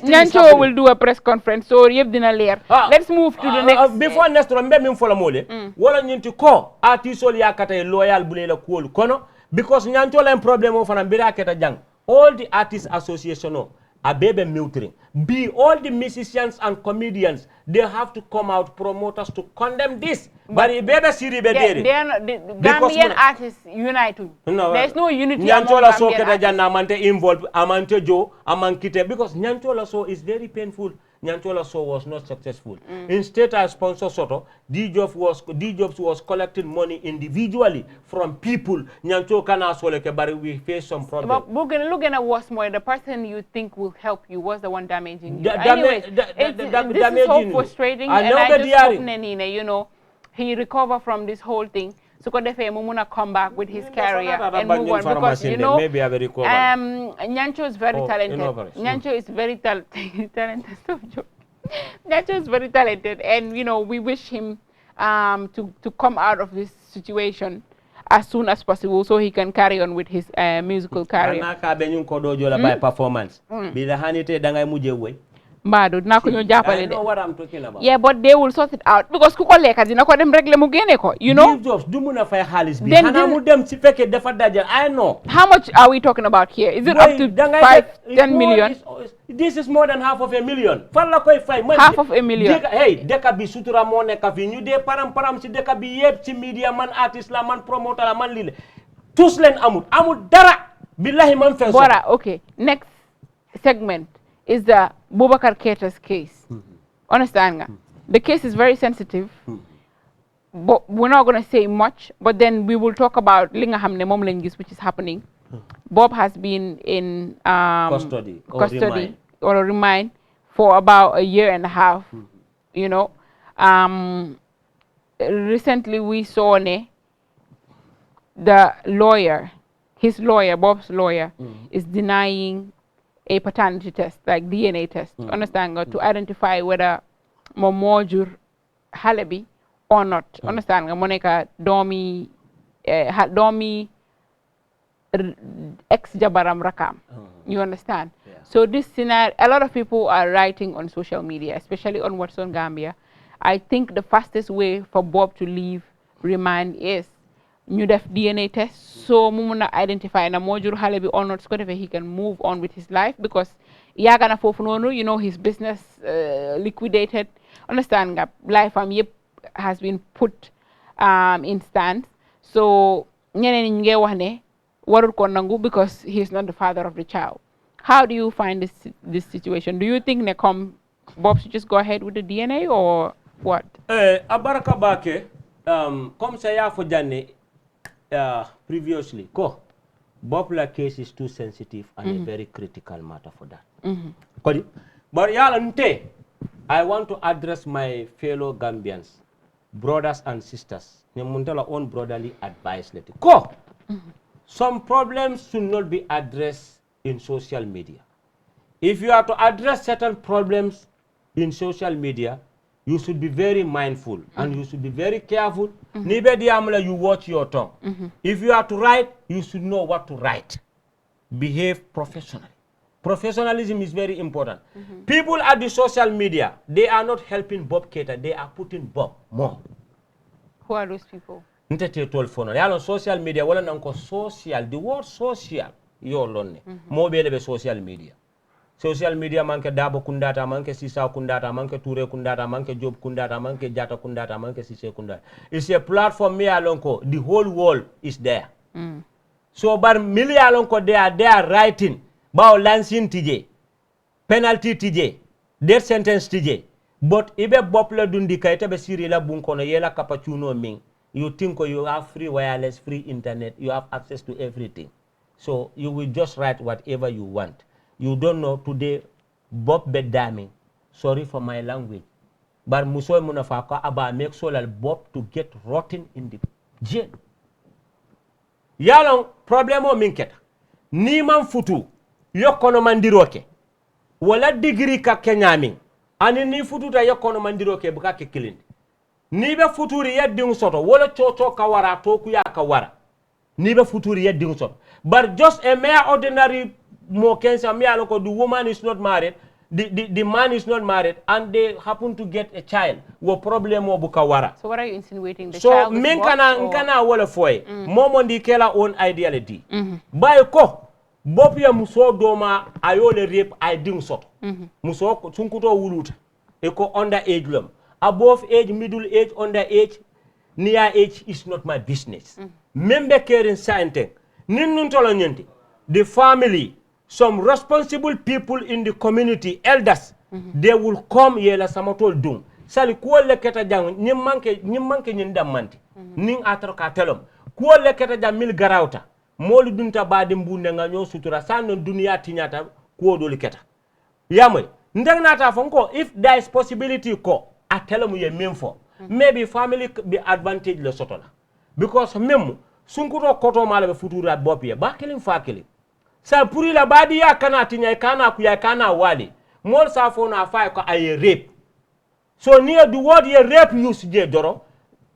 Nyancho will do a press conference, so yeb dina leer. Let's move to the next. Before next rombe min fola mole wala nyinti ko artisol yakata loyal bulela kool kono because Nyancho la problem o fana bira keta jang all the artists association a baby neutering. All the musicians and comedians, they have to come out, promoters to condemn this. But they are not, the Gambian artists unite. No, there is no unity Nyanchola so among involved, Amante Joe, Amankite, because Nyanchola so is very painful. Nyanchola so was not successful. Instead, our sponsor Soto, D-Jobs was collecting money individually from people. Nyancho kana so like but we face some problems. But look at what's more, the person you think will help you was the one damaging you. Anyways, this is so frustrating, and I just hope Nenine, you know, he recover from this whole thing. So Mumuna come back with his career and move on, because you know Nyancho is very talented. Nyancho is very talented. Nyancho is very talented, and you know we wish him to come out of this situation as soon as possible so he can carry on with his musical career. By performance. Mbado I know what I'm talking about. Yeah, but they will sort it out because kuko leka dina ko dem regle mu gene ko, you know. I know. How much are we talking about here? Is it up to 5-10 million? This is more than half of a million. Half of a million. Hey, deka bi sutura mo neka fi ñu de param si deka bi yeb ci media man artist la man promoter la man lile. Tous len amut dara. Billahi man fe so. Bora, okay. Next segment is the Boubacar Keita's case. Understand? The case is very sensitive, but we're not going to say much, but then we will talk about Linga Hamne Momlengis, which is happening. Bob has been in custody or remand for about a year and a half, you know. Recently we saw the lawyer, his lawyer, Bob's lawyer, is denying a paternity test, like DNA test, understand, to identify whether Momojur Halabi or not. Understand, Monica Domi ex-Jabaram Rakam. You understand? Yeah. So this scenario, a lot of people are writing on social media, especially on What's on Gambia. I think the fastest way for Bob to leave remand is ñu def DNA test so mu mun a identify na moo jur xale bi or not, su ko defee he can move on with his life, because yaaga na foofu noonu, you know, his business liquidated, understand nga, life am yëpp has been put in stands. So ñeneen ñi ngay wax ne warul ko nangu because he is not the father of the child. How do you find this situation? Do you think ne come Bob should just go ahead with the DNA or what? Abaraka Bake, comme ça ya fo janne previously ko Bopla case is too sensitive and a very critical matter for that. But Yalante, I want to address my fellow Gambians, brothers and sisters. Nyamuntala own brotherly advice. Some problems should not be addressed in social media. If you are to address certain problems in social media, you should be very mindful and you should be very careful. You watch your tongue. If you are to write, you should know what to write. Behave professionally. Professionalism is very important. People at the social media, they are not helping Bob Keita, they are putting Bob more. Who are those people? Social media, social, the word social, you're lonely. More be social media. Social media manke Dabo Kundata, manke Sisa Kundata, manke Ture Kundata, manke Job Kundata, manke Jata Kundata, manke Sise Kundata. It's a platform me alonko. The whole world is there. So but Millie alonko they are writing about lancing TJ, penalty TJ, death sentence TJ. But ibe bopla dundi kaita be sirila bunkono yela kapachuno ming. You think you have free wireless, free internet, you have access to everything. So you will just write whatever you want. You don't know today, Bob Bedami, sorry for my language, but Musoy Munafaka about make solal Bob to get rotten in the jail. Yalong problemo minket. Niman futu, yokono mandiroke. Wala degree ka kenyaming. Ani ni futu ta yokono mandiroke buka ke kilin. Nibe futuri ya ding soto, wala chocho kawara toku ya kawara. Nibe futuri ya ding soto. But just a mere ordinary the woman is not married, the man is not married, and they happen to get a child. Problem bukawara. So what are you insinuating? The child is nkana wala foy. Momo ndikela own ideality. By ko bopia muso doma ayole rape I ding sort. Muso sunkuto wuluta. Eko under age lum. Above age, middle age, under age, near age is not my business. Membe caring science. Ninuntolo nyenti. The family, some responsible people in the community, elders, they will come yela samatol dung. Sali kuole keta jang nyimanke nyindamanti. Ning atroka telom. Kuole keta jang mil garauta. Moli dunta badi mbunde nga nyo sutura. Sano dunia tinyata kuodoli keta. Yamwe. Ndeng nata fonko, if there is possibility ko, atelom ye memfo. Maybe family be advantage le sotola. Because memu, sunkuro koto malabe futura bopye. Bakilim fakilim. Sa puri la Badinya kana tinya kana kuya kana wali. Mol sa fona fa ko ay rape. So near the word ye rape use je doro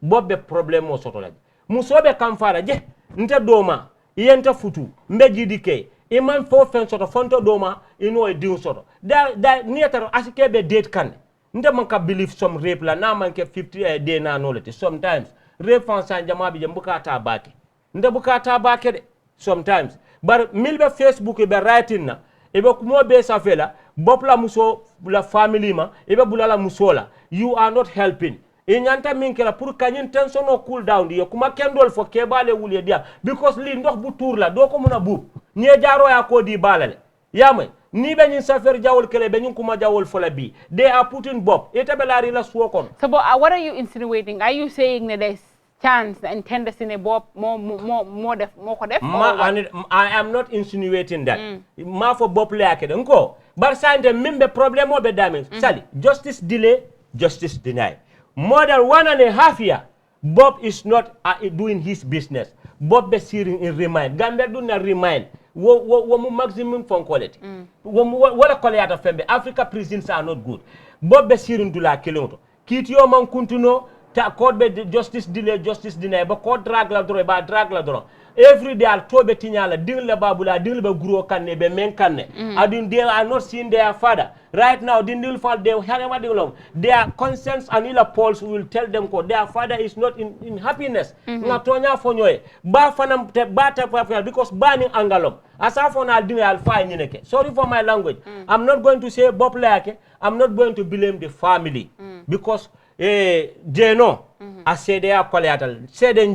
bobbe problem mo soto la. Musobe kamfara je nte doma yenta futu mbeji dike iman fo fen soto fonto doma ino e diu soto. Da niataro asike be date kan. Nte man ka believe some rape la na man ke 50 day na knowledge. Sometimes rape fan san jama bi bukata bake. Nte bukata bake de sometimes. But milbe Facebook be writing na ebe kumo be safela bopla muso la family ma ebe bulala musola you are not helping inyanta minkela pour kanyin tension no cool down di kuma kendol fo kebale wuli dia because li ndox bu tour la do ko muna bu ñe jaaro ya ko di balale yamay ni be ñin safer jawol kele be ñin kuma jawol fola bi they are putting bob etabe la rila suokon. So but what are you insinuating? Are you saying that there's chance and tendency in Bob more def I am not insinuating that. Ma for Bob leake nko. But sande membe problem o be damage. Sali, justice delay, justice denied. More than 1.5 years, Bob is not doing his business. Bob be searing in remind. Gambia do not remind. Wo maximum fun quality. Wala quality fembe. Africa prisons are not good. Bob be searing dula kilonto. Kitio man kuntuno ta court be justice delay, justice denied. But court drag la dro. Every day I'll tobe tinyala ding la babula ding la guro kanne be men kanne. Adin they are not seeing their father. Right now ding fall they have long. Their conscience and ila polls will tell them ko their father is not in happiness. Ngatonya fonyoe. Ba fanam bata because banning angalom. Asafona ding I'll find nyineke. Sorry for my language. I'm not going to say Bob Lake. I'm not going to blame the family because jeno asede ya kwaleatal sede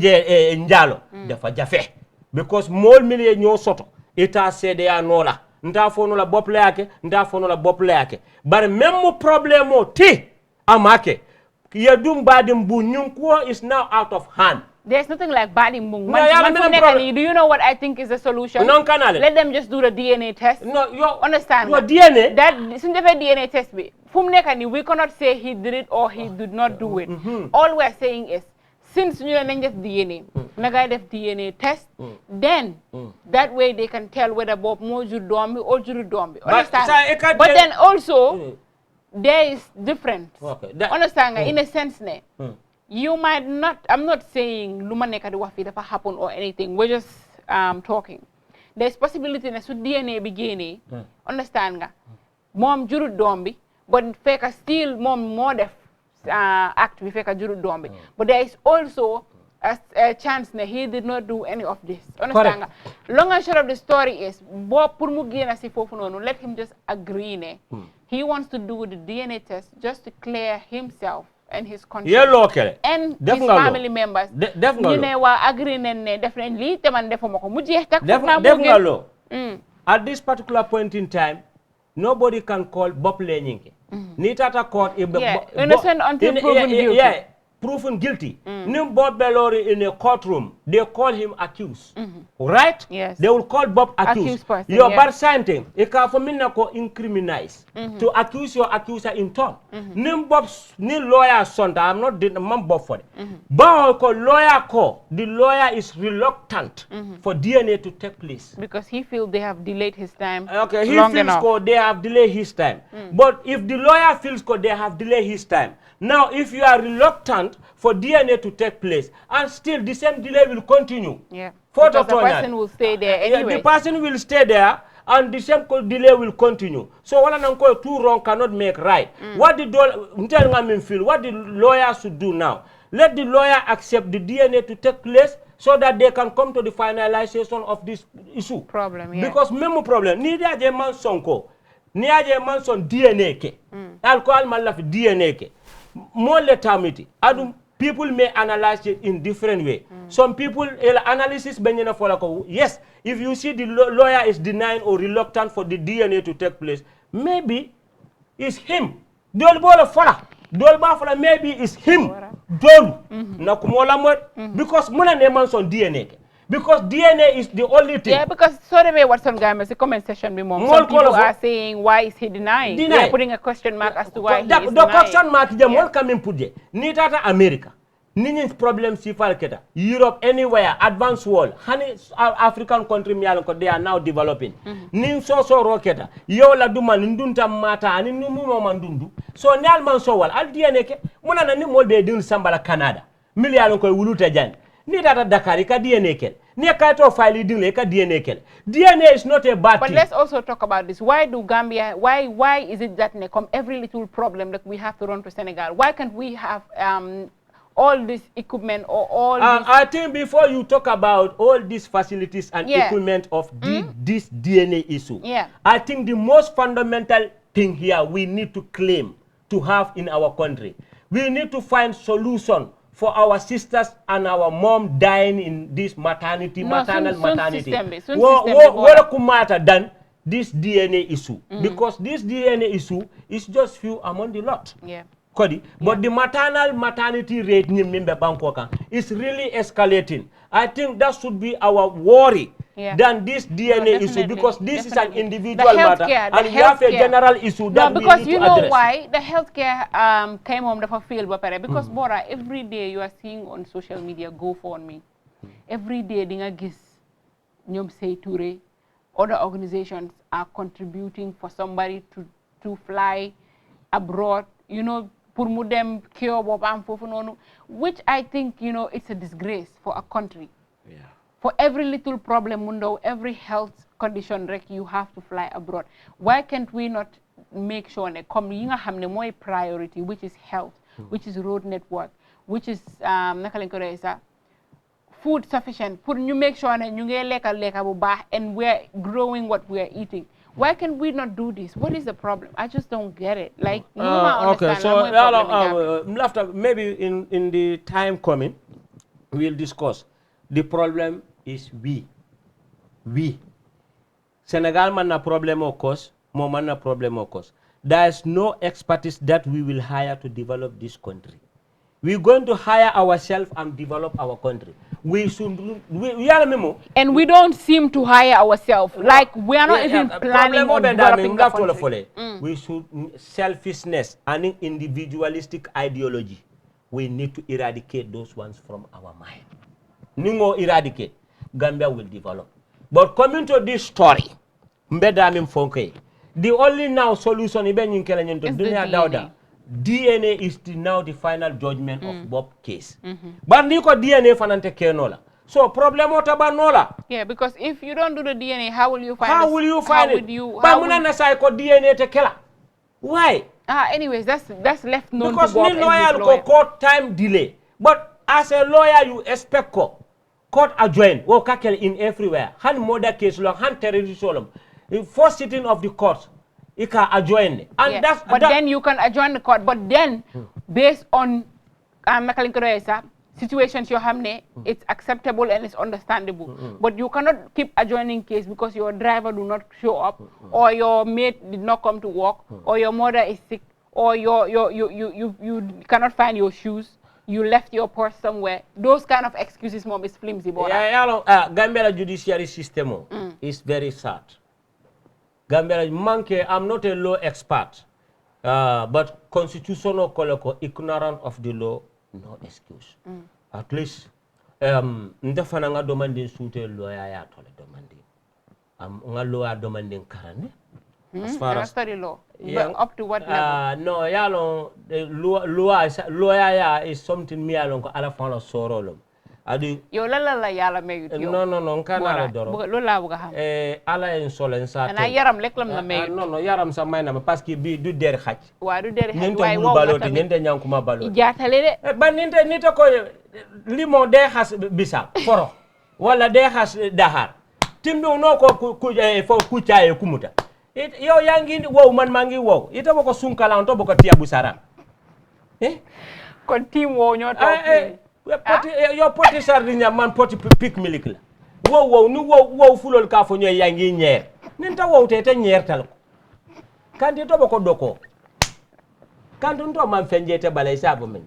njalo dafa jafe because mol million nyo soto ita sede ya nola nta fono la bople yake bar même problème ti amake ya dum badim bu nyunko is now out of hand. There's nothing like body mung. No, Do you know what I think is the solution? No, let them just do the DNA test. No, you understand? Your DNA. That since the DNA test, we cannot say he did it or he did not do it. All we're saying is, since you don't have DNA, DNA test, then that way they can tell whether Bob Moju Dombi or Juru Dombi. Understand? But then also, there is difference. Okay. Understand? In a sense, you might not, I'm not saying Lumaneka Wafi happen or anything. We're just talking. There's possibility that DNA beginning, understand? Mom Juru Dombi, but feka still mom more def act with feka Juru Dombi. But there is also a chance that he did not do any of this. Understand? Long and short of the story is, let him just agree. He wants to do the DNA test just to clear himself and his country and his family members. Definitely. At this particular point in time, nobody can call Bob Leninke. Nitata court innocent until proven guilty. Yeah, proven guilty. Nim Bob Bellori in a courtroom, they call him accused. Right? Yes. They will call Bob accused. Your bad signing, incriminate to accuse your accuser in turn. Nim Bob's ni lawyer son, I'm not the Bob for it. But the lawyer is reluctant for DNA to take place. Because he feels they have delayed his time. Okay, he feels they have delayed his time. But if the lawyer feels they have delayed his time, now if you are reluctant for DNA to take place, and still the same delay will continue. Yeah. Because the person will stay there anyway. The person will stay there, and the same delay will continue. So what two wrong cannot make right. What the lawyer should do now? Let the lawyer accept the DNA to take place so that they can come to the finalization of this issue. Problem, yeah. Because memo problem. Neither a man sonko, neither a man son DNA ke. Alcohol man love DNA ke. More letamity. People may analyze it in different way. Some people analysis yes, if you see the lawyer is denying or reluctant for the DNA to take place, maybe it's him. Maybe it's him. Because DNA. Because DNA is the only thing. Yeah, because sorry, what some guys in the comment section some people are saying, why is he denying? They are putting a question mark as to why he is denying. The question mark is all coming put there. Neither America, Nini's problem sifal Europe, anywhere, advanced world, African country they are now developing. Nin so roketa. Yo la duma ndunta mata ani numu mandundu. So nyal man so wal al DNA ke muna na ni molbe din sambala Canada. Million ko wuluta jan. Ni data Dakar ka DNA kel. Ni ka to file din le ka DNA kel. DNA is not a bad thing. But let's also talk about this. Why do Gambia why is it that every little problem that we have to run to Senegal? Why can't we have all this equipment or all this? I think before you talk about all these facilities and equipment of this DNA issue, I think the most fundamental thing here we need to claim to have in our country, we need to find solution for our sisters and our mom dying in this maternity. What matter than this DNA issue? Because this DNA issue is just few among the lot. Yeah. But the maternity rate is really escalating. I think that should be our worry than this DNA issue, because this is an individual matter and we have a general issue that we need to address. Because you know why? The healthcare came home the field because Bora, every day you are seeing on social media, GoFundMe. Every day dinga gis ñom say Touré, other organizations are contributing for somebody to fly abroad, pour mu dem cure bopam fofu nonu, which I think it's a disgrace for a country. For every little problem mundo, every health condition you have to fly abroad. Why can't we not make sure that come yi nga xamne moy priority, which is health, which is road network, which is food sufficient, pour ñu make sure that ñu ngi lekka bu baax and we're growing what we're eating. Why can we not do this? What is the problem? I just don't get it. Like, okay, so maybe in the time coming, we'll discuss. The problem is we. Senegal man na problem of course, man na problem of course. There is no expertise that we will hire to develop this country. We're going to hire ourselves and develop our country. We should, and we don't seem to hire ourselves. Like we are not even planning on developing the country. We should, selfishness and individualistic ideology, we need to eradicate those ones from our mind. Ningo eradicate, Gambia will develop. But coming to this story, the only now solution is the DNA is now the final judgment of Bob case. But Nico DNA fanante kenola. So problem nola. Yeah, because if you don't do the DNA, how will you find How will you find it? But muna ko DNA te kela. Why? Anyways, that's left known because to Bob ni lawyer ko court time delay. But as a lawyer you expect court adjourn wo kakel in everywhere. Han murder case long, han terrorist solom. In first sitting of the court, you can adjourn. And yeah. But then you can adjourn the court. But then, based on situations you have, it's acceptable and it's understandable. But you cannot keep adjourning case because your driver do not show up, or your mate did not come to work, or your mother is sick, or you cannot find your shoes. You left your purse somewhere. Those kind of excuses, mom, is flimsy. Gambia judiciary system is very sad. Gambia manke, I'm not a law expert, but constitutional koloko ignorant of the law, no excuse. At least, ndefana nga demanding suite lawyer ya tole demanding. Nga lawyer demanding karane. As far as study law, but up to what level? No, yalo lawyer is something me along ko ala fana sorolom. Adi yo la yala mayut yo. No kana doro. Lo la buga xam. Ala insolence sa. Na yaram lek lam na mayut. No yaram sa may na parce que bi du der xaj. Wa du der xaj way wo baloti ñente ñankuma baloti. Jaatale de. Ba nite ko limo de xas bisa foro wala de xas dahar. Timdu no ko fo kucaaye kumuta. Yo yangi wow man mangi wow. Ita boko sunkala on to boko tiabu sara. Kon team wo ñoo yo poti sardinia man poti pick milik la wow ni wow fulol ka fo ñoy yangi ñeer ninta wow te ñeer tal ko kandi to boko doko kandi to man fenjete balay sabu men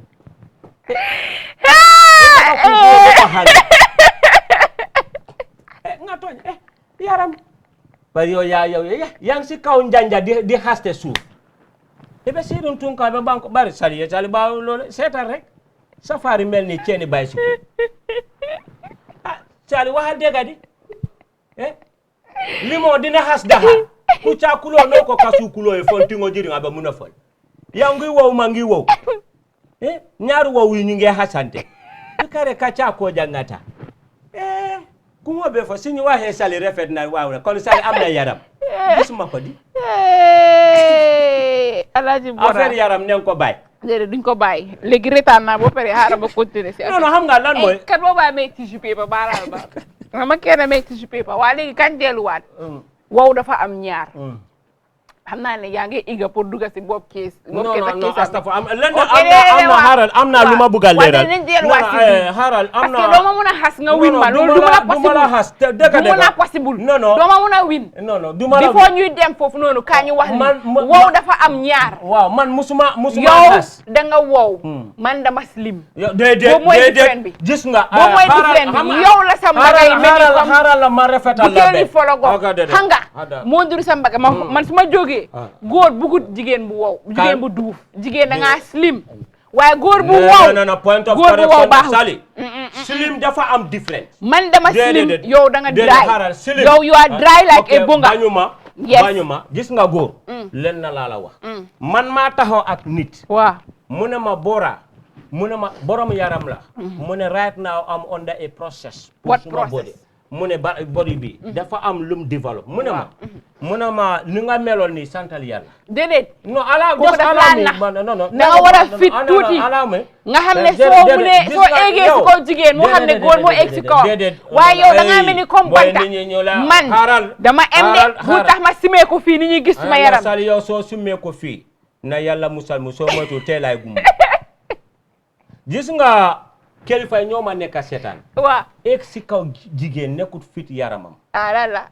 nga toñ yaram ba yo yang si kaw njanja di haste suuf ebe sirun tun ka be banko bari sali tali ba lo setan rek safari melni ceni baysi cali waxal dega di limo dina has daha ku ca kulo no ko kasu kulo e fontingo jiri ngaba muna fol yangi wow mangi wow ñaar wow yi ñu ngi hasante kare ka ca ko jangata ku mo be fo siñu waxe sali refet na waaw kon sali amna yaram gisuma ko di Alhaji Bora affaire yaram nen ko bay déedéet duñ ko bàyyi léegi retaan naa ba pare xaaral ba continuer si non xam nga lan mooy kat boo bàyyi may tissue paper baaraal ba nga ma kenn may tissue paper waa léegi kañ delluwaat wow dafa am ñaar xam naa ne yaa ngi iga pour dugg si bopp kees non astafa am na lu ma bëgg a leeral xaaral am na parce que doo ma mun a xas nga win ma loolu du ma la possible du ma la possible doo ma mun a win du ma la before ñuy dem foofu noonu kaa ñu wax ni wow dafa am ñaar waaw man musuma yow da nga wow man dama slim boobu mooy différent bi gis nga boobu mooy différent bi yow la sa mbagay mel ni comme xaaral la ma rafetal la bu fologo xam nga moo duri sa mbagay man su ma jógee góor bugut jigéen bu wow jigéen bu duuf jigéen da ngaa slim waaye góor bu wow non point of góor bu wow baaxul Sali slim dafa am different man dama slim yow da nga dry yow you are dry like a bonga bañuma gis nga góor len na laa la wax man maa taxaw ak nit waaw mu ne ma Bora mu ne ma borom yaram la mu ne right now am under a process what process mu ne body bi dafa am lum develop mu ne ma ni nga meloon ni santal yàlla déedéet non ala kooku daf laa nax non da nga war a fit tuuti nga xam ne soo eegee si kaw jigéen moo xam ne góor moo eeg si kaw waaye yow da ngaa mel ni comme banta man dama em de bu tax ma simee ko fii ni ñuy gis suma yaram sali yow soo simee ko fii na yàlla musal mu soo moytu teelaay gumba gis nga kilifa ñoo ma nekk seetaan waaw eeg si kaw jigéen nekkut fit yaramam la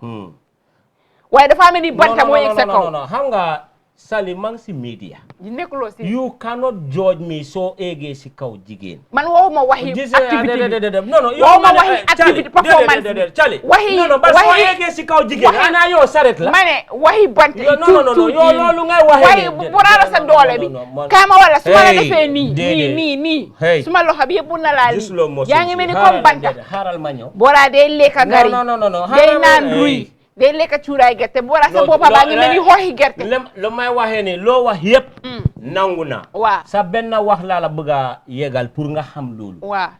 waaye dafa mel ni banta moo eeg sa kaw non xam nga Sali mang si media. Nekkuloo si. You cannot judge me so ege si kaw jigéen. Man waxuma waxi activité. Non non, waxuma waxi activité performance. Waxi non non, ba so ege si kaw jigéen. Ana yow saret la. Mané waxi bant. Non non non, yow loolu ngay waxe. Waxi borala sa doole bi. Kama wala suma la defee nii. Suma loxo bi yëpp na la li. Yaa ngi mel ni comme banta. Xaaral ma ñëw. Bora day lekka gari. Non non non. Day naan ruy. Day lekka cuuraay gerte Bora sa boppa baa ngi mel ni xooxi gerte. Lu may waxee ni loo wax yëpp. nangu na. waaw sa benn wax laa la bëgg a yegal pour nga xam loolu. waaw.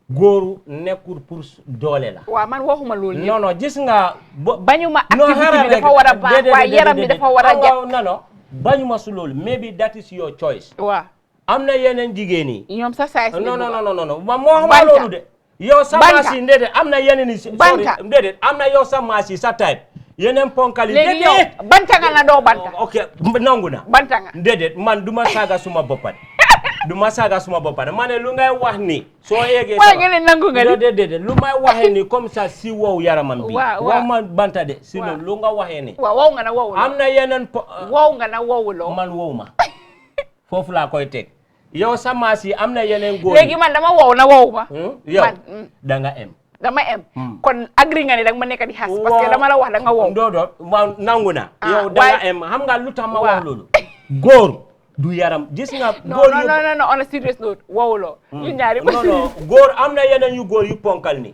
góoru nekkul pour doole la. waaw man waxuma loolu. non non gis nga. bañuma activité bi dafa war a baax waaye yaram bi dafa war a jàpp. non non bañuma su loolu maybe that is your choice. waaw. am na yeneen jigéen yi. ñoom sa size non non non non moo xam loolu de. yow sa maas yi déedéet am na yeneen yi. banta sorry déedéet am na yow sa maas yi sa type. yeneen ponkali léegi yow banta nga na doo banta. ok nangu na. banta nga déedéet man du ma saaga suma boppa du ma saaga suma boppa ma ne lu ngay wax ni soo yeggee wala nga ne nangu nga ni déedéet lu may waxee ni comme ça si wow yaramam bi waaw ma banta de si lu nga waxee ni waaw wow nga na wow am na yeneen wow nga na wowuloo man wow ma foofu laa koy teg yow sa maas yi am na yeneen góor léegi man dama wow na wow ma yow da nga em dama em kon agri nga ne danga ma nekk di xas parce que dama la wax da nga wow doodo nangu na yow da nga em xam nga lu tax ma wax loolu góor du yaram gis nga góor yu non on a serious note wowuloo ñu ñaari non góor am na yeneen yu góor yu ponkal ni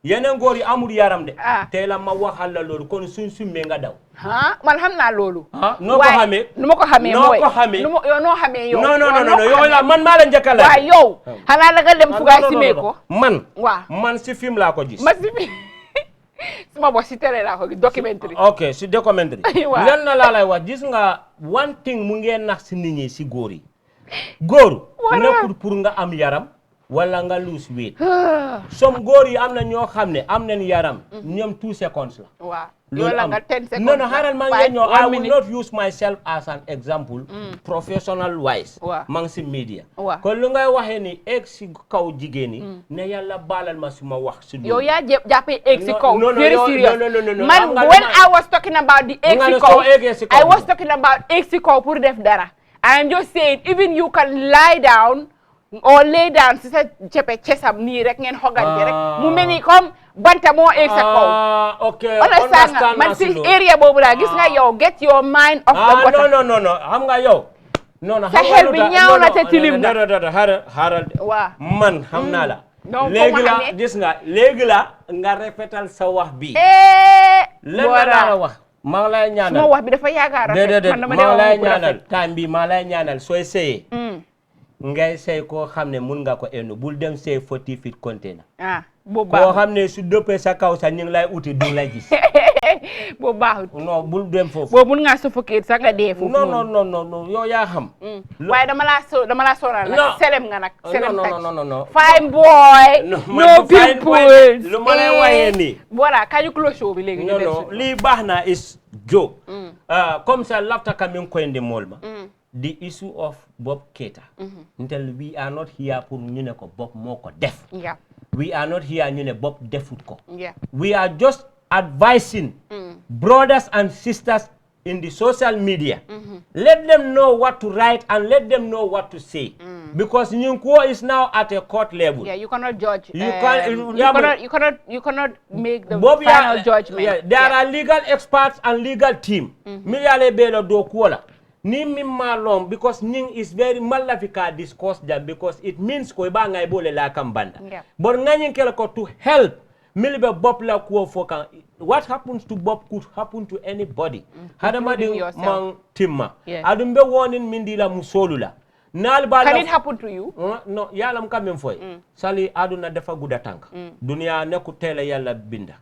yeneen góor yu amul yaram de tey la ma waxal la loolu kon suñ summee nga daw man xam naa loolu noo ko xamee nu ma ko xamee mooy noo ko xamee yow noo xamee yow non yow la man maa la njëkk a laaj waaw yow xanaa la nga dem fu nga simee ko man si film laa ko gis ma si film suma bo si télé laa ko gis documentary ok si documentary len na laa lay wax gis nga one thing mu ngeen nax si nit ñi si góor yi góor nekkul pour nga am yaram wala nga lose weight som góor yi am na ñoo xam ne am nañ yaram ñoom 2 seconds la waaw yow la nga 10 seconds non xaaral maa ngi ñëw I will not use myself as an example professional wise maa ngi si media kon lu ngay waxee ni egg si kaw jigéen yi ne yàlla baalal ma suma wax si yow yaa jàppee egg si kaw very serious man when I was talking about the egg si kaw I was talking about egg si kaw pour def dara I am just saying even you can lie down or lay down si sa cepe cesam nii rek ngeen xogante rek mu mel ni comme banta moo egg sa kaw ok understand man si area boobu laa gis nga yow get your mind off the bottom non xam nga yow non sa xel bi ñaaw na te tilim na xaaral waaw man xam naa la léegi la gis nga léegi la nga répétal sa wax bi lan la wax maa ngi lay ñaanal suma wax bi dafa yaakaar déedéet maa ngi lay ñaanal time bi maa lay ñaanal sooy sëyee ngay sey koo xam ne mun nga ko enu bul dem sey 40 feet container boobu koo xam ne su dëppee sa kaw sa ñu ngi lay uti du la gis boobu baaxut non bul dem foofu boobu mun ngaa suffocate sax nga dee foofu non yow yaa xam waaye dama laa sonal nag selem nga nag selem non fine boy no people lu ma lay waxee nii voilà kañu close show bi léegi non lii baax na is joke comme ça lafta kamin koyndi mool ma the issue of Bob Keita until we are not here pour ñu ne ko Bob moo ko def we are not here ñu ne Bob defut ko we are just advising brothers and sisters in the social media let them know what to write and let them know what to say because Nyunkuo is now at a court level. You cannot judge. You cannot make the Bob final judgment. There are legal experts and legal team. Miliale belo do kuola. Ni mimmalom because ning is very malafika discuss them because it means ko ibanga ibole la kambanda. But nganying kelako to help milibe Bob la kuo foka. What happens to Bob could happen to anybody. Hadamadi mang timma. Adumbe warning mindila musolula. Can it happen to you? No, yalla am coming for sali aduna dafa guda tank dunia neku tele yalla binda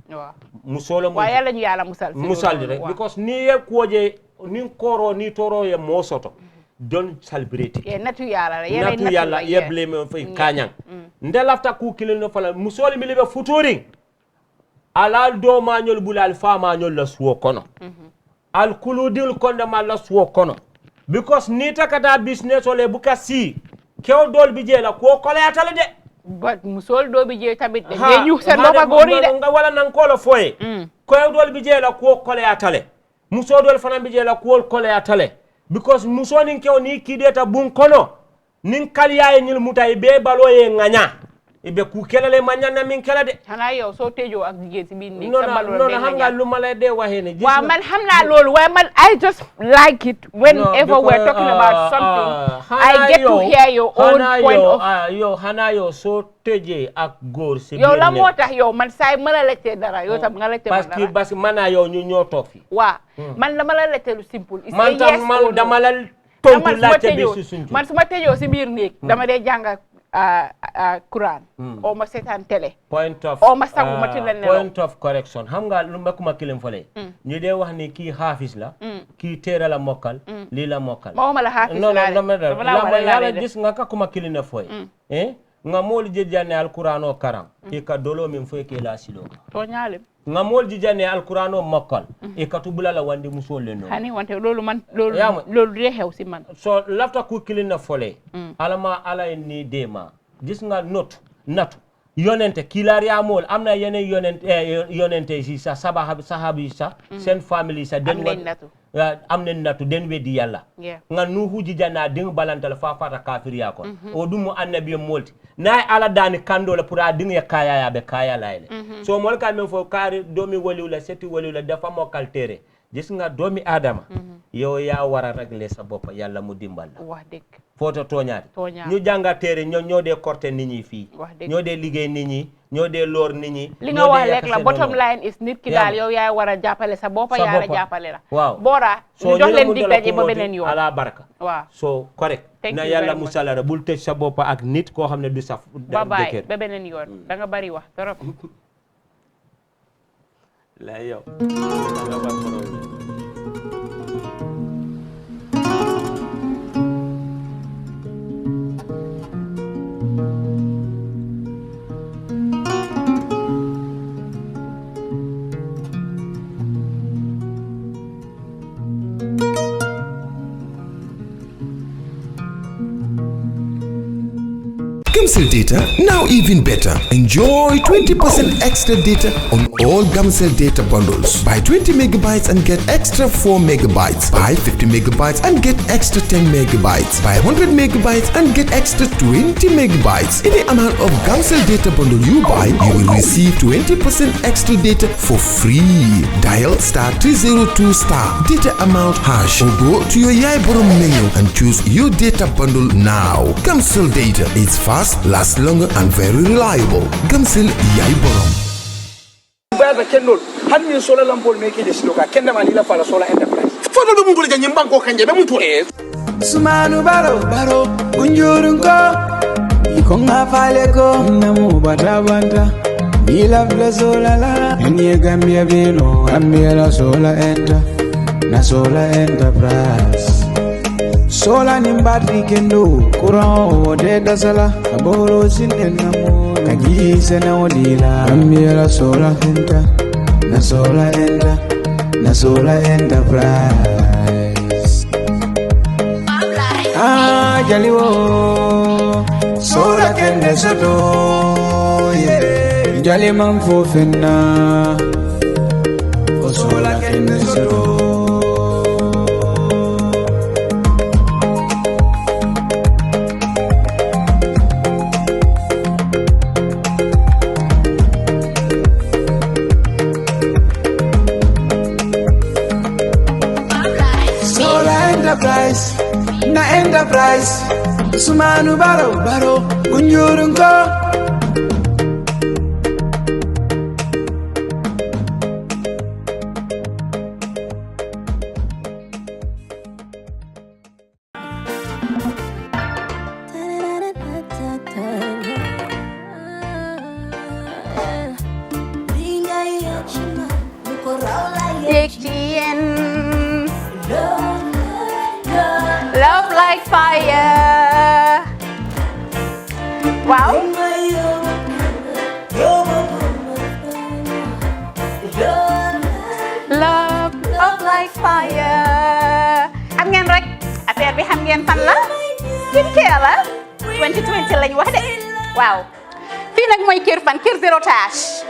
musolo wa yalla ñu yalla musal rek because ni ye koje ni koro ni toro ye mosoto don celebrate natu yalla ye blame fay kanyang ndelafta ku kilino fala musoli mi libe futuring alal do mañol bulal fa mañol la suwo kono al kuludil konda ma la suwo kono because nita kata business ole buka si kew dol bi jela ko kole atale de but musol do bi je tamit de ñu sen bopa gori de nga wala nan ko la foye ko dol bi jela ko kole atale musol dol fana bi jela ko kole atale because musoni kew ni kideta bun kono nin kaliya nyil mutai be baloye nganya ibe ku kelale manyana min kelade xana yow so tejo ak jigeen ci bi ni sa balo non xam nga lu mala de waxene wa man xamna lolu way man I just like it whenever we're talking about something I get to hear your own point of yo xana yo so teje ak góor ci yow la motax yow man say mala lecté dara yow tam nga lecté dara parce que man yow ñu ñoo tok fi wa man dama la lecté lu simple man tam man dama la tontu laajte bi ci suñu man suma tejo ci biir neek dama dé jàng Quran o ma seetaan télé point of correction xam nga lu makuma kilim fole ñu dee wax ni kii haafis la kii téere la mokkal lii la mokkal ma la haafis la yàlla gis nga ka kuma kilina foy nga mool jejjane alquran o karam e ka dolo min foy ke la silo to ñaalim nga mool jejjane alquran o mokkal e ka tubula la wandi musol le no hani wante loolu man loolu de xew si man so lafta ku kilina fole alama ala ni dema gis nga natu yonente kilariya mol amna yeneen yonente si sa sahabi sa sen family sa den amne natu den wedi yalla nga nuhu jijana ding balantala fa fata kafiriya ko o dum annabi molti nay ala dani kando la pura ding ya kaya ya be kaya layle so mol ka men fo kari domi waliwla seti waliwla dafa mokal tere gis nga domi adama yow ya wara régler sa bop yalla mu dimbal la wax deug foto toñaati ñu janga tere ñoo dé corté nit ñi fi ñoo dé liggéey nit ñi ñoo dé lor nit ñi li nga wax rek la bottom line is nit ki dal yow yaay wara jappalé sa bop yaara jappalé la Bora ñu jox leen dig daje ba benen yoon ala baraka so correct na yalla musalara bul tej sa bop ak nit ko xamné du saf ba benen yoon da nga bari wax torop la yow nga ba problème Gamcell data, now even better. Enjoy 20% extra data on all Gamcell data bundles. Buy 20 megabytes and get extra 4 megabytes. Buy 50 megabytes and get extra 10 megabytes. Buy 100 megabytes and get extra 20 megabytes. Any amount of Gamcell data bundle you buy, you will receive 20% extra data for free. Dial *302* data amount hash or go to your Yai Borom menu and choose your data bundle now. Gamcell data is fast, lasts longer and very reliable. Gamcell Yai Borom. Baba Kendall, how do you solar lampol make it look? I can't manila for a solar enterprise. For the Mungol and Yimbanko can get them to it. Sumanu baro kunjurungo ikonga faleko namu badabanda ila blazola la nye gambia bino ambia sola enter na sola enterprise. Sola ni battery kendo courant o de dasala aboro sinenamo kagise na odila ambia sola enter na sola enter na sola enterprise. Jaliwo sola kende soto yeah jali man fofena o sola kende soto. Na enterprise sumanu baro kunjurungo Love like fire. Wow. Love like fire. Xam ngeen rek affaire bi xam ngeen fan la? Skincare la. 2020 lañ wax de. Waaw. Fii nag mooy Kerr fan Kerr zero tache.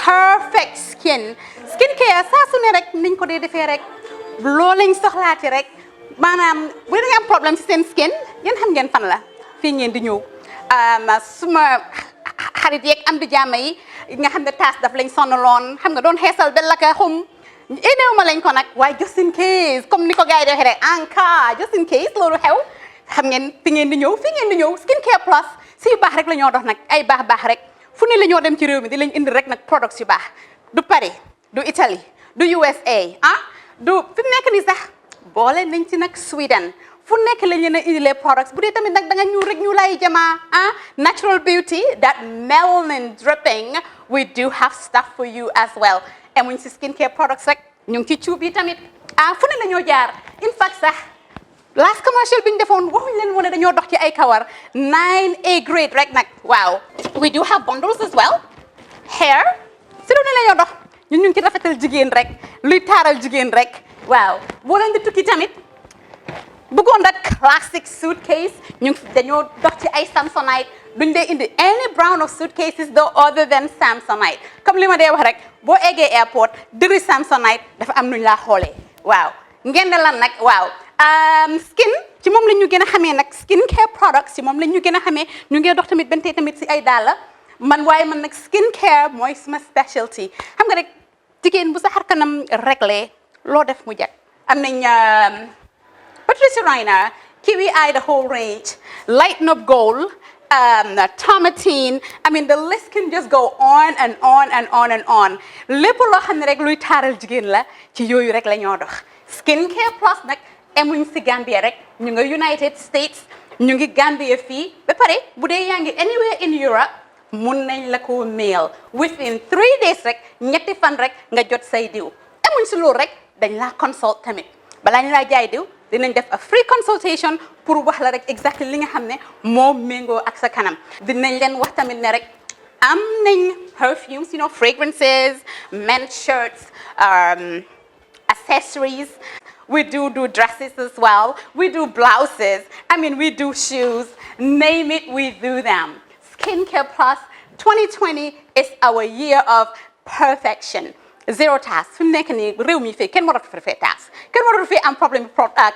Perfect skin. Skincare saa su ne rek niñ ko dee defee rek. Loo lañ soxlaati rek. maanaam bu ngeen am problème ci seen skin yéen xam ngeen fan la fii ngeen di ñëw suma xarit yeeg am di jàmm yi nga xam ne taas daf lañ sonaloon xam nga doon xeesal ba la ka xum éneew ma lañ ko nag waaye just in case comme ni ko gars yi di waxee rek en cas just in case loolu xew xam ngeen fi ngeen di ñëw skin care plus si yu baax rek la ñoo dox nag ay baax rek fu ne la ñoo dem ci réew mi di lañ indi rek nag products yu baax du Paris du Italie du USA du fi mu nekk nii sax boole nañ ci nag Sweden fu nekk lañ leen a indi les products bu dee tamit nag da nga ñuul rek ñu lay jamaa natural beauty that melanin dripping we do have stuff for you as well emuñ si skin care products rek ñu ngi ci cuub yi tamit fu ne la ñoo jaar in fact sax last commercial bi ñu defoon waxuñ leen woon dañoo dox ci ay kawar 9A grade rek nag waaw we do have bundles as well hair si lu ne la ñoo dox ñun ñu ngi ci rafetal jigéen rek luy taaral jigéen rek waaw boo leen di tukki tamit bëggoon rek classic suitcase dañoo dox ci ay Samsonite duñ dee indi any brand of suitcases though other than Samsonite comme li ma dee wax rek boo eggee airport dëri Samsonite dafa am nuñ laa xoolee waaw ngeen ne lan nag waaw skin ci moom la ñu gën a xamee nag skin care products ci moom la ñu gën a xamee ñu ngi dox tamit bentee tamit si ay dàlla man waaye man nag skin care mooy suma specialty xam nga rek jigéen bu sa xar kanam réglé loo def mu jag am nañ Patricia Reiner, Kiwi Eye, the whole range, Lighten Up Gold, Tomatine. I mean, the list can just go on and on and on and on. lépp loo xam ne rek luy taaral jigéen la ci yooyu rek la ñoo dox skin care plus nag emuñ si Gambia rek ñu ngi United States ñu ngi Gambia fii ba pare bu dee yaa ngi anywhere in Europe mun nañ la ko mail within 3 days rek ñetti fan rek nga jot say diw emuñ si loolu rek dañ laa consult tamit balaa ñu laa jaay diw dinañ def a free consultation pour wax la rek exactly li nga xam ne moo méngoo ak sa kanam dinañ leen wax tamit ne rek am nañ perfumes fragrances men's shirts accessories we do dresses as well we do blouses I mean we do shoes name it we do them Skincare Plus 2020 is our year of perfection zero task fi mu nekk nii réew mi fii kenn waratu fi task kenn waratu fi am problème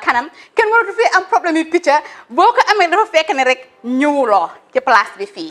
kanam kenn waratu fi am problème yi picca boo ko amee dafa fekk ne rek ñëwuloo ci place bi fii